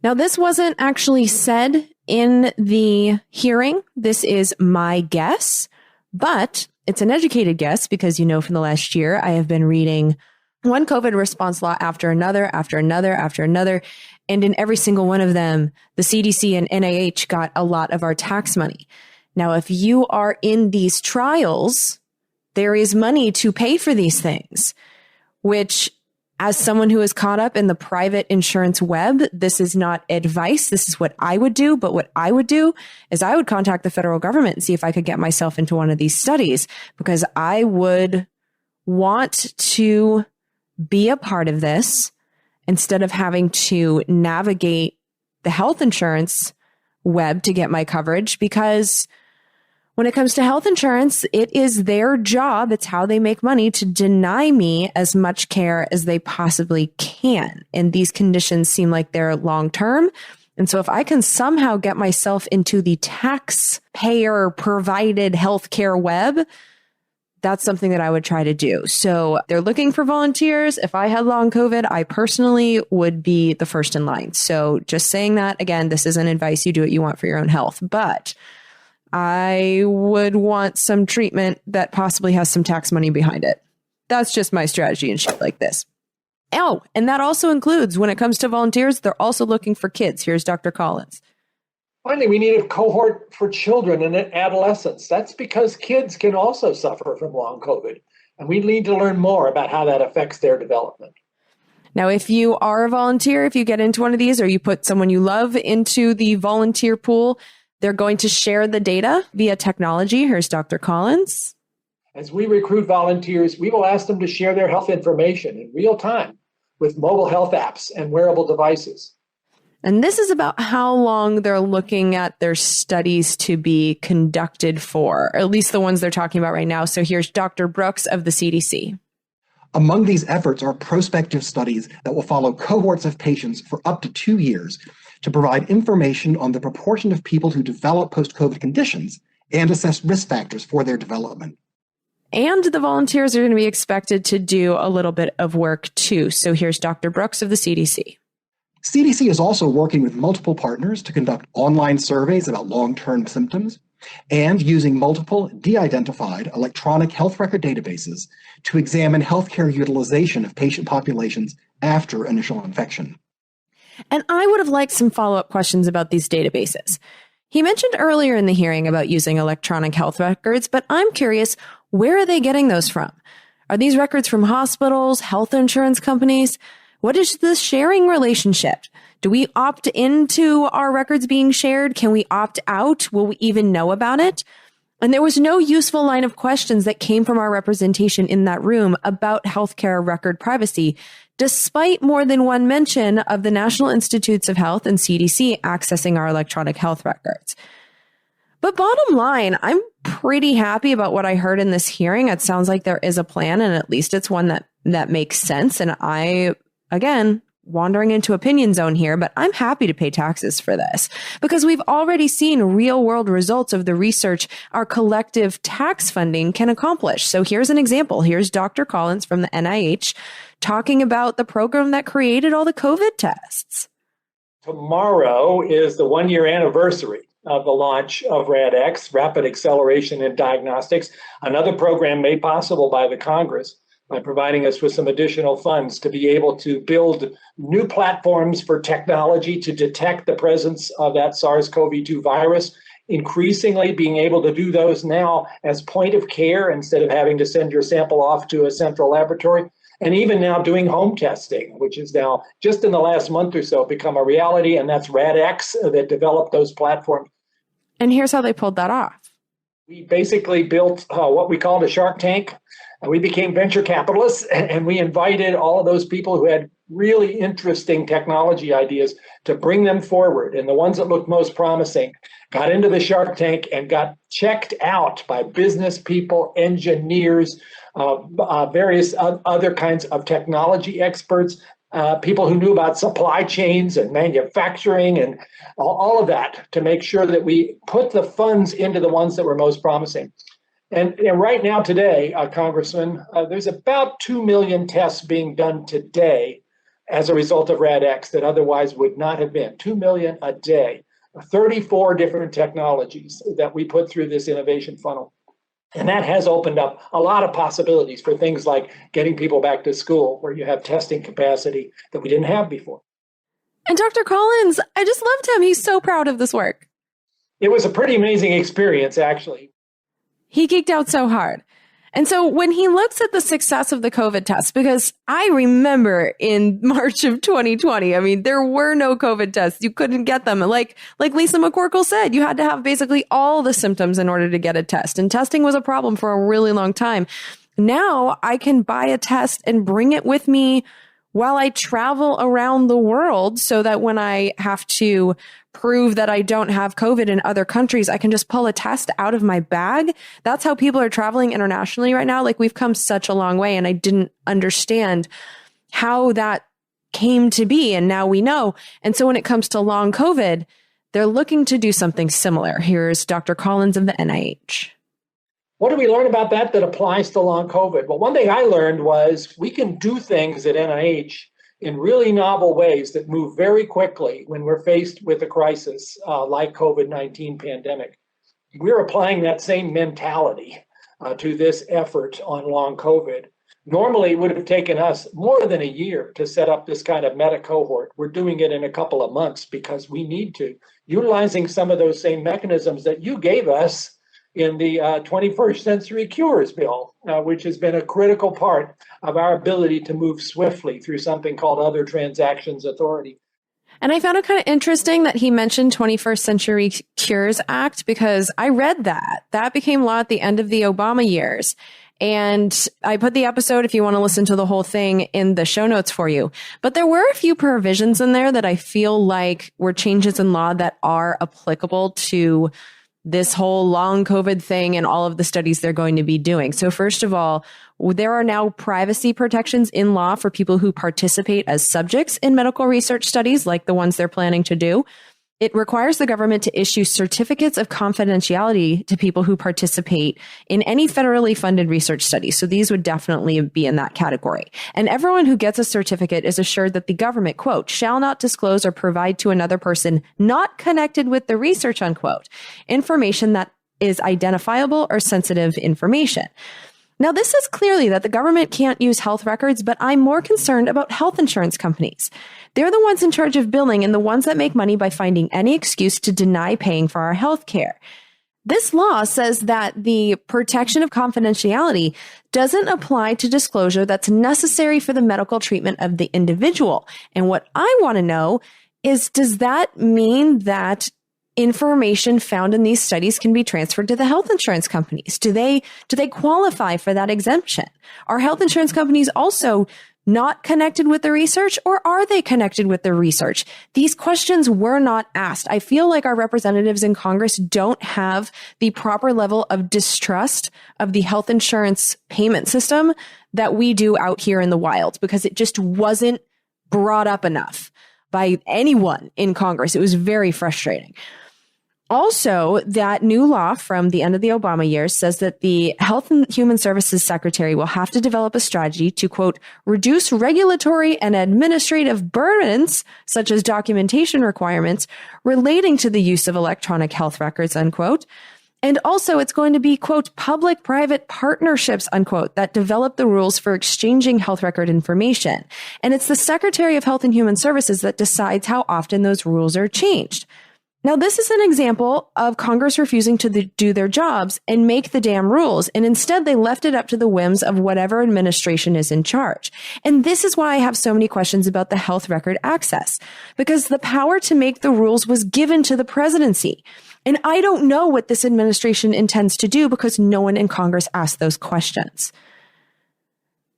Now, this wasn't actually said in the hearing. This is my guess, but it's an educated guess because, you know, from the last year, I have been reading one COVID response law after another, after another, after another. And in every single one of them, the CDC and NIH got a lot of our tax money. Now, if you are in these trials, there is money to pay for these things, which, as someone who is caught up in the private insurance web, this is not advice. This is what I would do. But what I would do is I would contact the federal government and see if I could get myself into one of these studies, because I would want to be a part of this instead of having to navigate the health insurance web to get my coverage. Because when it comes to health insurance, it is their job, it's how they make money, to deny me as much care as they possibly can. And these conditions seem like they're long-term. And so if I can somehow get myself into the taxpayer-provided healthcare web, that's something that I would try to do. So they're looking for volunteers. If I had long COVID, I personally would be the first in line. So just saying that, again, this isn't advice. You do what you want for your own health. But I would want some treatment that possibly has some tax money behind it. That's just my strategy and shit like this. Oh, and that also includes, when it comes to volunteers, they're also looking for kids. Here's Dr. Collins. Finally, we need a cohort for children and adolescents. That's because kids can also suffer from long COVID, and we need to learn more about how that affects their development. Now, if you are a volunteer, if you get into one of these or you put someone you love into the volunteer pool, they're going to share the data via technology. Here's Dr. Collins. As we recruit volunteers, we will ask them to share their health information in real time with mobile health apps and wearable devices. And this is about how long they're looking at their studies to be conducted for, or at least the ones they're talking about right now. So here's Dr. Brooks of the CDC. Among these efforts are prospective studies that will follow cohorts of patients for up to 2 years to provide information on the proportion of people who develop post-COVID conditions and assess risk factors for their development. And the volunteers are going to be expected to do a little bit of work too. So here's Dr. Brooks of the CDC. CDC is also working with multiple partners to conduct online surveys about long-term symptoms and using multiple de-identified electronic health record databases to examine healthcare utilization of patient populations after initial infection. And I would have liked some follow-up questions about these databases. He mentioned earlier in the hearing about using electronic health records, but I'm curious, where are they getting those from? Are these records from hospitals, health insurance companies? What is the sharing relationship? Do we opt into our records being shared? Can we opt out? Will we even know about it? And there was no useful line of questions that came from our representation in that room about healthcare record privacy, despite more than one mention of the National Institutes of Health and CDC accessing our electronic health records. But bottom line, I'm pretty happy about what I heard in this hearing. It sounds like there is a plan, and at least it's one that makes sense. And I, again, wandering into opinion zone here, but I'm happy to pay taxes for this because we've already seen real world results of the research our collective tax funding can accomplish. So here's an example. Here's Dr. Collins from the NIH talking about the program that created all the COVID tests. Tomorrow is the 1-year anniversary of the launch of RADx, Rapid Acceleration in Diagnostics, another program made possible by the Congress by providing us with some additional funds to be able to build new platforms for technology to detect the presence of that SARS-CoV-2 virus, increasingly being able to do those now as point of care instead of having to send your sample off to a central laboratory, and even now doing home testing, which is now just in the last month or so become a reality, and that's RADx that developed those platforms. And here's how they pulled that off. We basically built what we called a Shark Tank. We became venture capitalists, and we invited all of those people who had really interesting technology ideas to bring them forward. And the ones that looked most promising got into the Shark Tank and got checked out by business people, engineers, various other kinds of technology experts, people who knew about supply chains and manufacturing and all of that to make sure that we put the funds into the ones that were most promising. And right now today, Congressman, there's about 2 million tests being done today as a result of RADx that otherwise would not have been. 2 million a day, 34 different technologies that we put through this innovation funnel. And that has opened up a lot of possibilities for things like getting people back to school where you have testing capacity that we didn't have before. And Dr. Collins, I just loved him. He's so proud of this work. It was a pretty amazing experience, actually. He geeked out so hard. And so when he looks at the success of the COVID test, because I remember in March of 2020, I mean, there were no COVID tests. You couldn't get them. Like Lisa McCorkle said, you had to have basically all the symptoms in order to get a test. And testing was a problem for a really long time. Now I can buy a test and bring it with me while I travel around the world so that when I have to prove that I don't have COVID in other countries, I can just pull a test out of my bag. That's how people are traveling internationally right now. Like, we've come such a long way, and I didn't understand how that came to be. And now we know. And so when it comes to long COVID, they're looking to do something similar. Here's Dr. Collins of the NIH. What did we learn about that applies to long COVID? Well, one thing I learned was we can do things at NIH in really novel ways that move very quickly when we're faced with a crisis like COVID-19 pandemic. We're applying that same mentality to this effort on long COVID. Normally, it would have taken us more than a year to set up this kind of meta cohort. We're doing it in a couple of months because we need to, utilizing some of those same mechanisms that you gave us in the 21st Century Cures Bill, which has been a critical part of our ability to move swiftly through something called Other Transactions Authority. And I found it kind of interesting that he mentioned 21st Century Cures Act, because I read that. That became law at the end of the Obama years. And I put the episode, if you want to listen to the whole thing, in the show notes for you. But there were a few provisions in there that I feel like were changes in law that are applicable to this whole long COVID thing and all of the studies they're going to be doing. So first of all, there are now privacy protections in law for people who participate as subjects in medical research studies, like the ones they're planning to do. It requires the government to issue certificates of confidentiality to people who participate in any federally funded research study. So these would definitely be in that category. And everyone who gets a certificate is assured that the government, quote, shall not disclose or provide to another person not connected with the research, unquote, information that is identifiable or sensitive information. Now, this is clearly that the government can't use health records, but I'm more concerned about health insurance companies. They're the ones in charge of billing and the ones that make money by finding any excuse to deny paying for our health care. This law says that the protection of confidentiality doesn't apply to disclosure that's necessary for the medical treatment of the individual. And what I want to know is, does that mean that information found in these studies can be transferred to the health insurance companies? Do they qualify for that exemption? Are health insurance companies also not connected with the research, or are they connected with the research? These questions were not asked. I feel like our representatives in Congress don't have the proper level of distrust of the health insurance payment system that we do out here in the wild, because it just wasn't brought up enough by anyone in Congress. It was very frustrating. Also, that new law from the end of the Obama years says that the Health and Human Services Secretary will have to develop a strategy to, quote, reduce regulatory and administrative burdens, such as documentation requirements relating to the use of electronic health records, unquote. And also, it's going to be, quote, public-private partnerships, unquote, that develop the rules for exchanging health record information. And it's the Secretary of Health and Human Services that decides how often those rules are changed. Now, this is an example of Congress refusing to do their jobs and make the damn rules, and instead they left it up to the whims of whatever administration is in charge. And this is why I have so many questions about the health record access, because the power to make the rules was given to the presidency. And I don't know what this administration intends to do because no one in Congress asked those questions.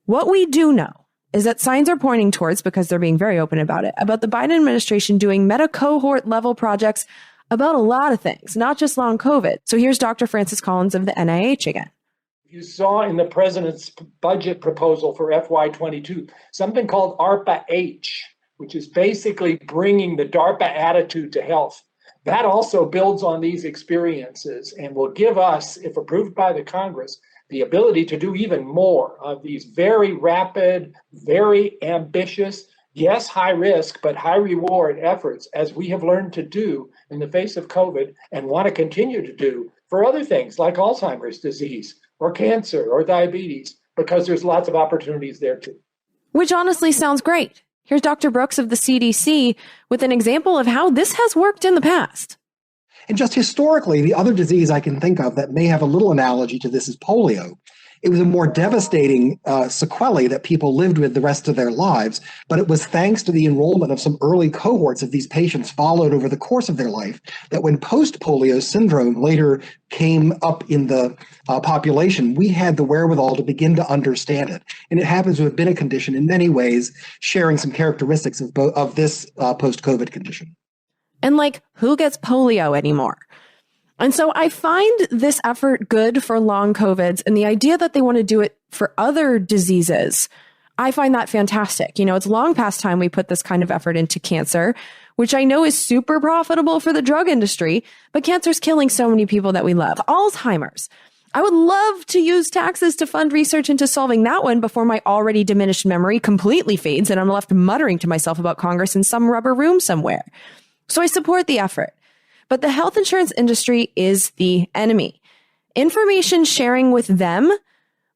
What we do know is that signs are pointing towards, because they're being very open about it, about the Biden administration doing meta-cohort level projects about a lot of things, not just long COVID. So here's Dr. Francis Collins of the NIH again. You saw in the president's budget proposal for FY22 something called ARPA-H, which is basically bringing the DARPA attitude to health. That also builds on these experiences and will give us, if approved by the Congress, the ability to do even more of these very rapid, very ambitious, yes, high risk, but high reward efforts, as we have learned to do in the face of COVID and want to continue to do for other things like Alzheimer's disease or cancer or diabetes, because there's lots of opportunities there too. Which honestly sounds great. Here's Dr. Brooks of the CDC with an example of how this has worked in the past. And just historically, the other disease I can think of that may have a little analogy to this is polio. It was a more devastating sequelae that people lived with the rest of their lives, but it was thanks to the enrollment of some early cohorts of these patients followed over the course of their life that when post-polio syndrome later came up in the population, we had the wherewithal to begin to understand it. And it happens to have been a condition in many ways sharing some characteristics of this post-COVID condition. And like, who gets polio anymore? And so I find this effort good for long COVIDs, and the idea that they want to do it for other diseases, I find that fantastic. You know, it's long past time we put this kind of effort into cancer, which I know is super profitable for the drug industry, but cancer's killing so many people that we love. Alzheimer's. I would love to use taxes to fund research into solving that one before my already diminished memory completely fades and I'm left muttering to myself about Congress in some rubber room somewhere. So I support the effort. But the health insurance industry is the enemy. Information sharing with them,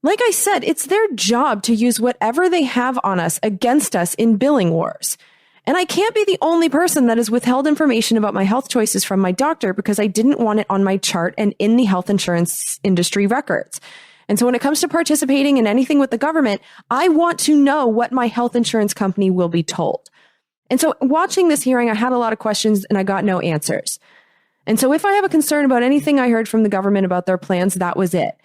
like I said, it's their job to use whatever they have on us against us in billing wars. And I can't be the only person that has withheld information about my health choices from my doctor because I didn't want it on my chart and in the health insurance industry records. And so when it comes to participating in anything with the government, I want to know what my health insurance company will be told. And so watching this hearing, I had a lot of questions and I got no answers. And so if I have a concern about anything I heard from the government about their plans, that was it.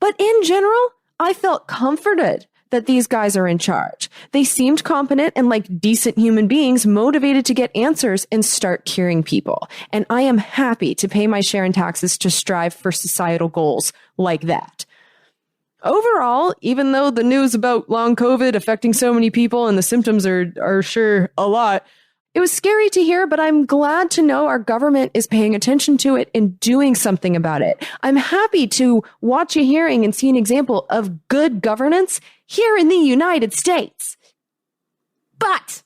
But in general, I felt comforted that these guys are in charge. They seemed competent and like decent human beings, motivated to get answers and start curing people. And I am happy to pay my share in taxes to strive for societal goals like that. Overall, even though the news about long COVID affecting so many people and the symptoms are sure a lot, it was scary to hear, but I'm glad to know our government is paying attention to it and doing something about it. I'm happy to watch a hearing and see an example of good governance here in the United States. But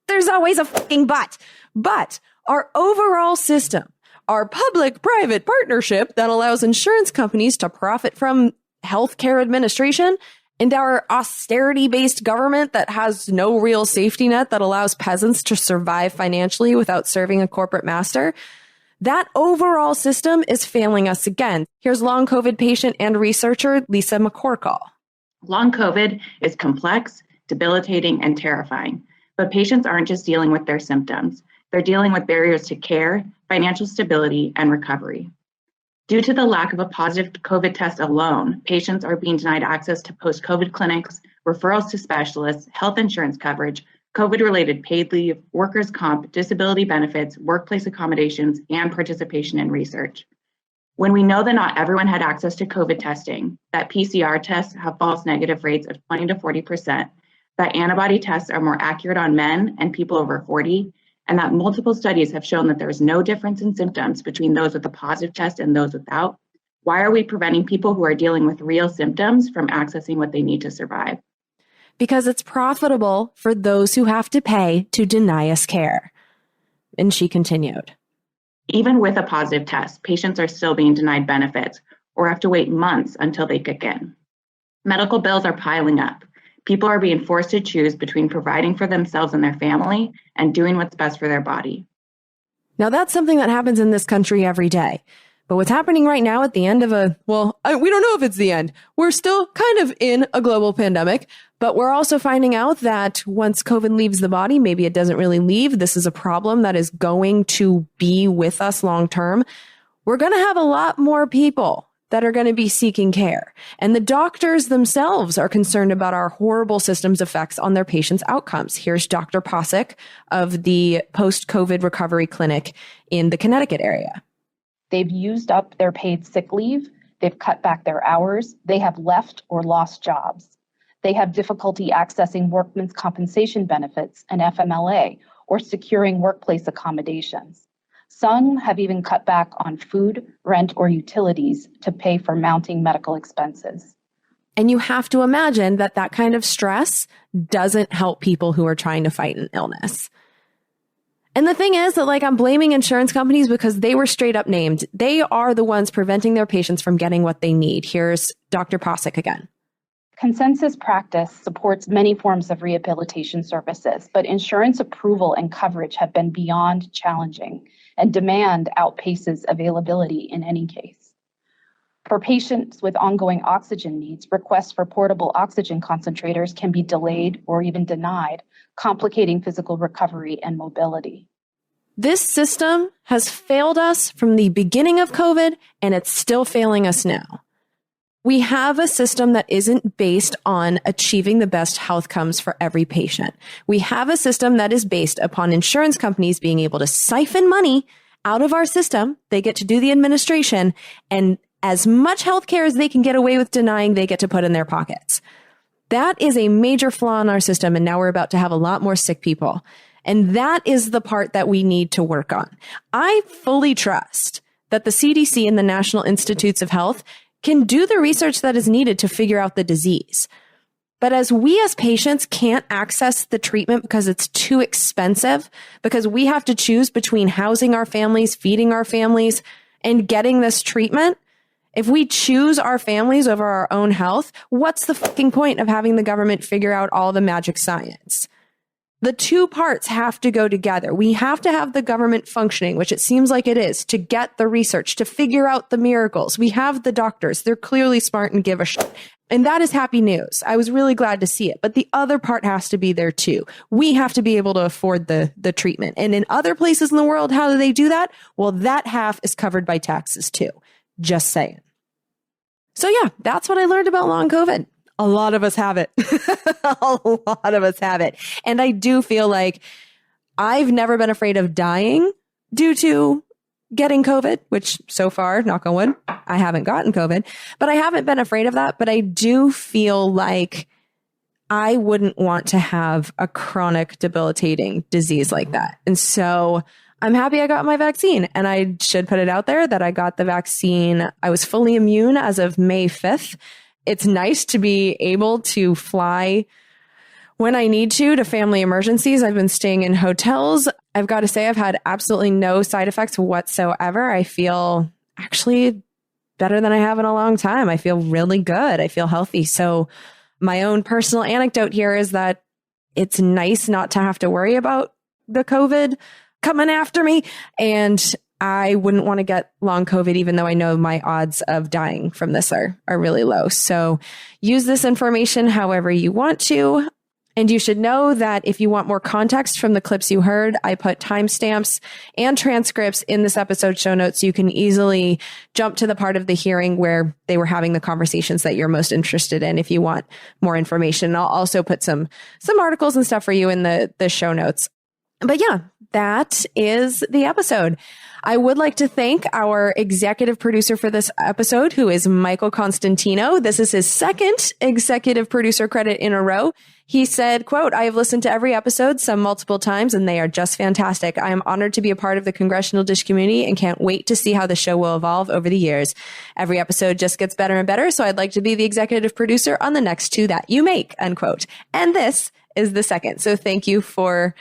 there's always a fucking but. But our overall system, our public-private partnership that allows insurance companies to profit from healthcare administration, and our austerity-based government that has no real safety net that allows peasants to survive financially without serving a corporate master, that overall system is failing us again. Here's long COVID patient and researcher Lisa McCorkle. Long COVID is complex, debilitating, and terrifying. But patients aren't just dealing with their symptoms. They're dealing with barriers to care, financial stability, and recovery. Due to the lack of a positive COVID test alone, patients are being denied access to post-COVID clinics, referrals to specialists, health insurance coverage, COVID-related paid leave, workers' comp, disability benefits, workplace accommodations, and participation in research. When we know that not everyone had access to COVID testing, that PCR tests have false negative rates of 20 to 40%, that antibody tests are more accurate on men and people over 40, and that multiple studies have shown that there is no difference in symptoms between those with a positive test and those without, why are we preventing people who are dealing with real symptoms from accessing what they need to survive? Because it's profitable for those who have to pay to deny us care. And she continued. Even with a positive test, patients are still being denied benefits or have to wait months until they kick in. Medical bills are piling up. People are being forced to choose between providing for themselves and their family and doing what's best for their body. Now, that's something that happens in this country every day. But what's happening right now at the end of we don't know if it's the end. We're still kind of in a global pandemic, but we're also finding out that once COVID leaves the body, maybe it doesn't really leave. This is a problem that is going to be with us long term. We're going to have a lot more people that are going to be seeking care. And the doctors themselves are concerned about our horrible system's effects on their patients' outcomes. Here's Dr. Posick of the Post-COVID Recovery Clinic in the Connecticut area. They've used up their paid sick leave. They've cut back their hours. They have left or lost jobs. They have difficulty accessing workmen's compensation benefits and FMLA or securing workplace accommodations. Some have even cut back on food, rent, or utilities to pay for mounting medical expenses. And you have to imagine that that kind of stress doesn't help people who are trying to fight an illness. And the thing is that, I'm blaming insurance companies because they were straight up named. They are the ones preventing their patients from getting what they need. Here's Dr. Posick again. Consensus practice supports many forms of rehabilitation services, but insurance approval and coverage have been beyond challenging, and demand outpaces availability in any case. For patients with ongoing oxygen needs, requests for portable oxygen concentrators can be delayed or even denied, complicating physical recovery and mobility. This system has failed us from the beginning of COVID, and it's still failing us now. We have a system that isn't based on achieving the best health outcomes for every patient. We have a system that is based upon insurance companies being able to siphon money out of our system. They get to do the administration, and as much healthcare as they can get away with denying, they get to put in their pockets. That is a major flaw in our system, and now we're about to have a lot more sick people. And that is the part that we need to work on. I fully trust that the CDC and the National Institutes of Health can do the research that is needed to figure out the disease. But as we as patients can't access the treatment because it's too expensive, because we have to choose between housing our families, feeding our families, and getting this treatment, if we choose our families over our own health, what's the fucking point of having the government figure out all the magic science? The two parts have to go together. We have to have the government functioning, which it seems like it is, to get the research, to figure out the miracles. We have the doctors. They're clearly smart and give a shit. And that is happy news. I was really glad to see it. But the other part has to be there too. We have to be able to afford the treatment. And in other places in the world, how do they do that? Well, that half is covered by taxes too. Just saying. So yeah, that's what I learned about long COVID. A lot of us have it. A lot of us have it. And I do feel like I've never been afraid of dying due to getting COVID, which so far, knock on wood, I haven't gotten COVID, but I haven't been afraid of that. But I do feel like I wouldn't want to have a chronic debilitating disease like that. And so I'm happy I got my vaccine, and I should put it out there that I got the vaccine. I was fully immune as of May 5th. It's nice to be able to fly when I need to family emergencies. I've been staying in hotels. I've got to say, I've had absolutely no side effects whatsoever. I feel actually better than I have in a long time. I feel really good. I feel healthy. So my own personal anecdote here is that it's nice not to have to worry about the COVID coming after me. And I wouldn't want to get long COVID, even though I know my odds of dying from this are really low. So use this information however you want to. And you should know that if you want more context from the clips you heard, I put timestamps and transcripts in this episode show notes so you can easily jump to the part of the hearing where they were having the conversations that you're most interested in if you want more information. I'll also put some articles and stuff for you in the show notes. But yeah, that is the episode. I would like to thank our executive producer for this episode, who is Michael Constantino. This is his second executive producer credit in a row. He said, quote, "I have listened to every episode, some multiple times, and they are just fantastic. I am honored to be a part of the Congressional Dish community and can't wait to see how the show will evolve over the years. Every episode just gets better and better, so I'd like to be the executive producer on the next two that you make," unquote. And this is the second. So thank you for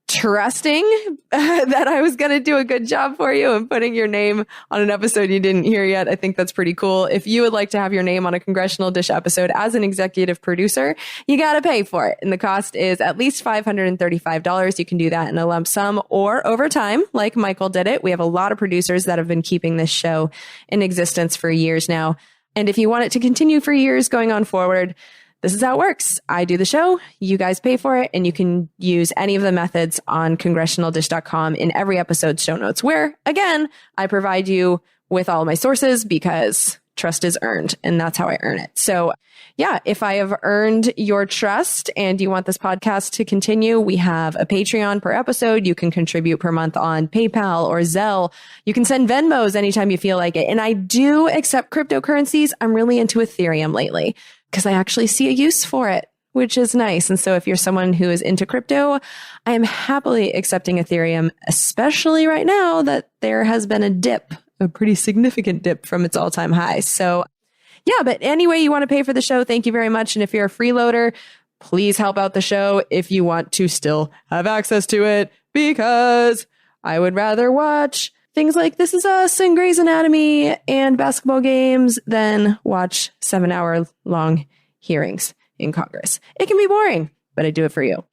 trusting that I was going to do a good job for you and putting your name on an episode you didn't hear yet. I think that's pretty cool. If you would like to have your name on a Congressional Dish episode as an executive producer, you got to pay for it. And the cost is at least $535. You can do that in a lump sum or over time, like Michael did it. We have a lot of producers that have been keeping this show in existence for years now. And if you want it to continue for years going on forward, this is how it works. I do the show, you guys pay for it, and you can use any of the methods on congressionaldish.com in every episode's show notes, where, again, I provide you with all my sources because trust is earned, and that's how I earn it. So yeah, if I have earned your trust and you want this podcast to continue, we have a Patreon per episode. You can contribute per month on PayPal or Zelle. You can send Venmos anytime you feel like it. And I do accept cryptocurrencies. I'm really into Ethereum lately, because I actually see a use for it, which is nice. And so if you're someone who is into crypto, I am happily accepting Ethereum, especially right now that there has been a dip, a pretty significant dip from its all-time high. So yeah, but anyway, you want to pay for the show, thank you very much. And if you're a freeloader, please help out the show if you want to still have access to it, because I would rather watch things like This Is Us and Grey's Anatomy and basketball games than watch 7-hour-long hearings in Congress. It can be boring, but I do it for you.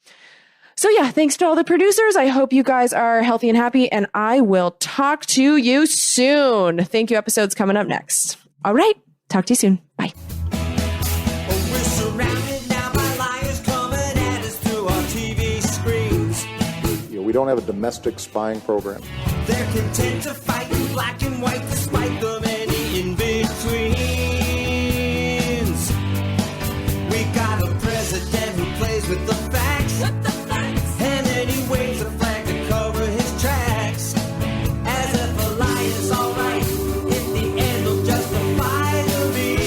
So yeah, thanks to all the producers. I hope you guys are healthy and happy, and I will talk to you soon. Thank you. Episodes coming up next. All right. Talk to you soon. Bye. We're surrounded now by liars coming at us through our TV screens. We don't have a domestic spying program. They're content to fight in black and white despite the many in-betweens. We got a president who plays with the facts. And then he waves a flag to cover his tracks. As if a lie is alright, in the end he'll justify the means.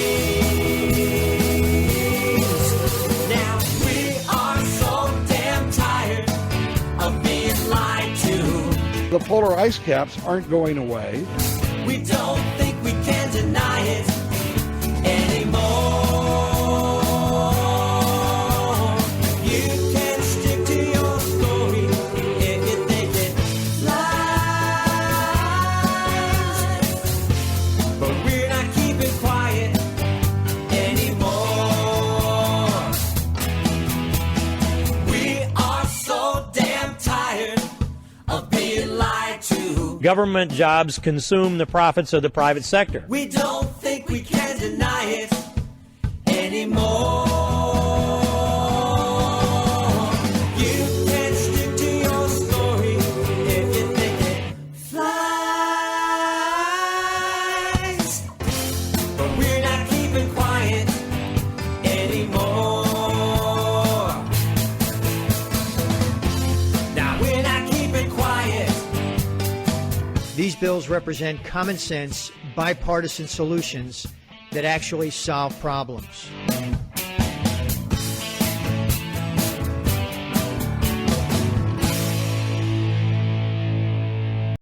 Now we are so damn tired of being lied to. The polar ice caps aren't going away. We don't think we can deny it anymore. You can stick to your story if you think it lies. But we're not keeping quiet anymore. We are so damn tired of being lied to. Government jobs consume the profits of the private sector. We don't think we can deny it anymore. You can stick to your story if you think it flies. But we're not keeping quiet anymore. Now we're not keeping quiet. These bills represent common sense, bipartisan solutions that actually solve problems.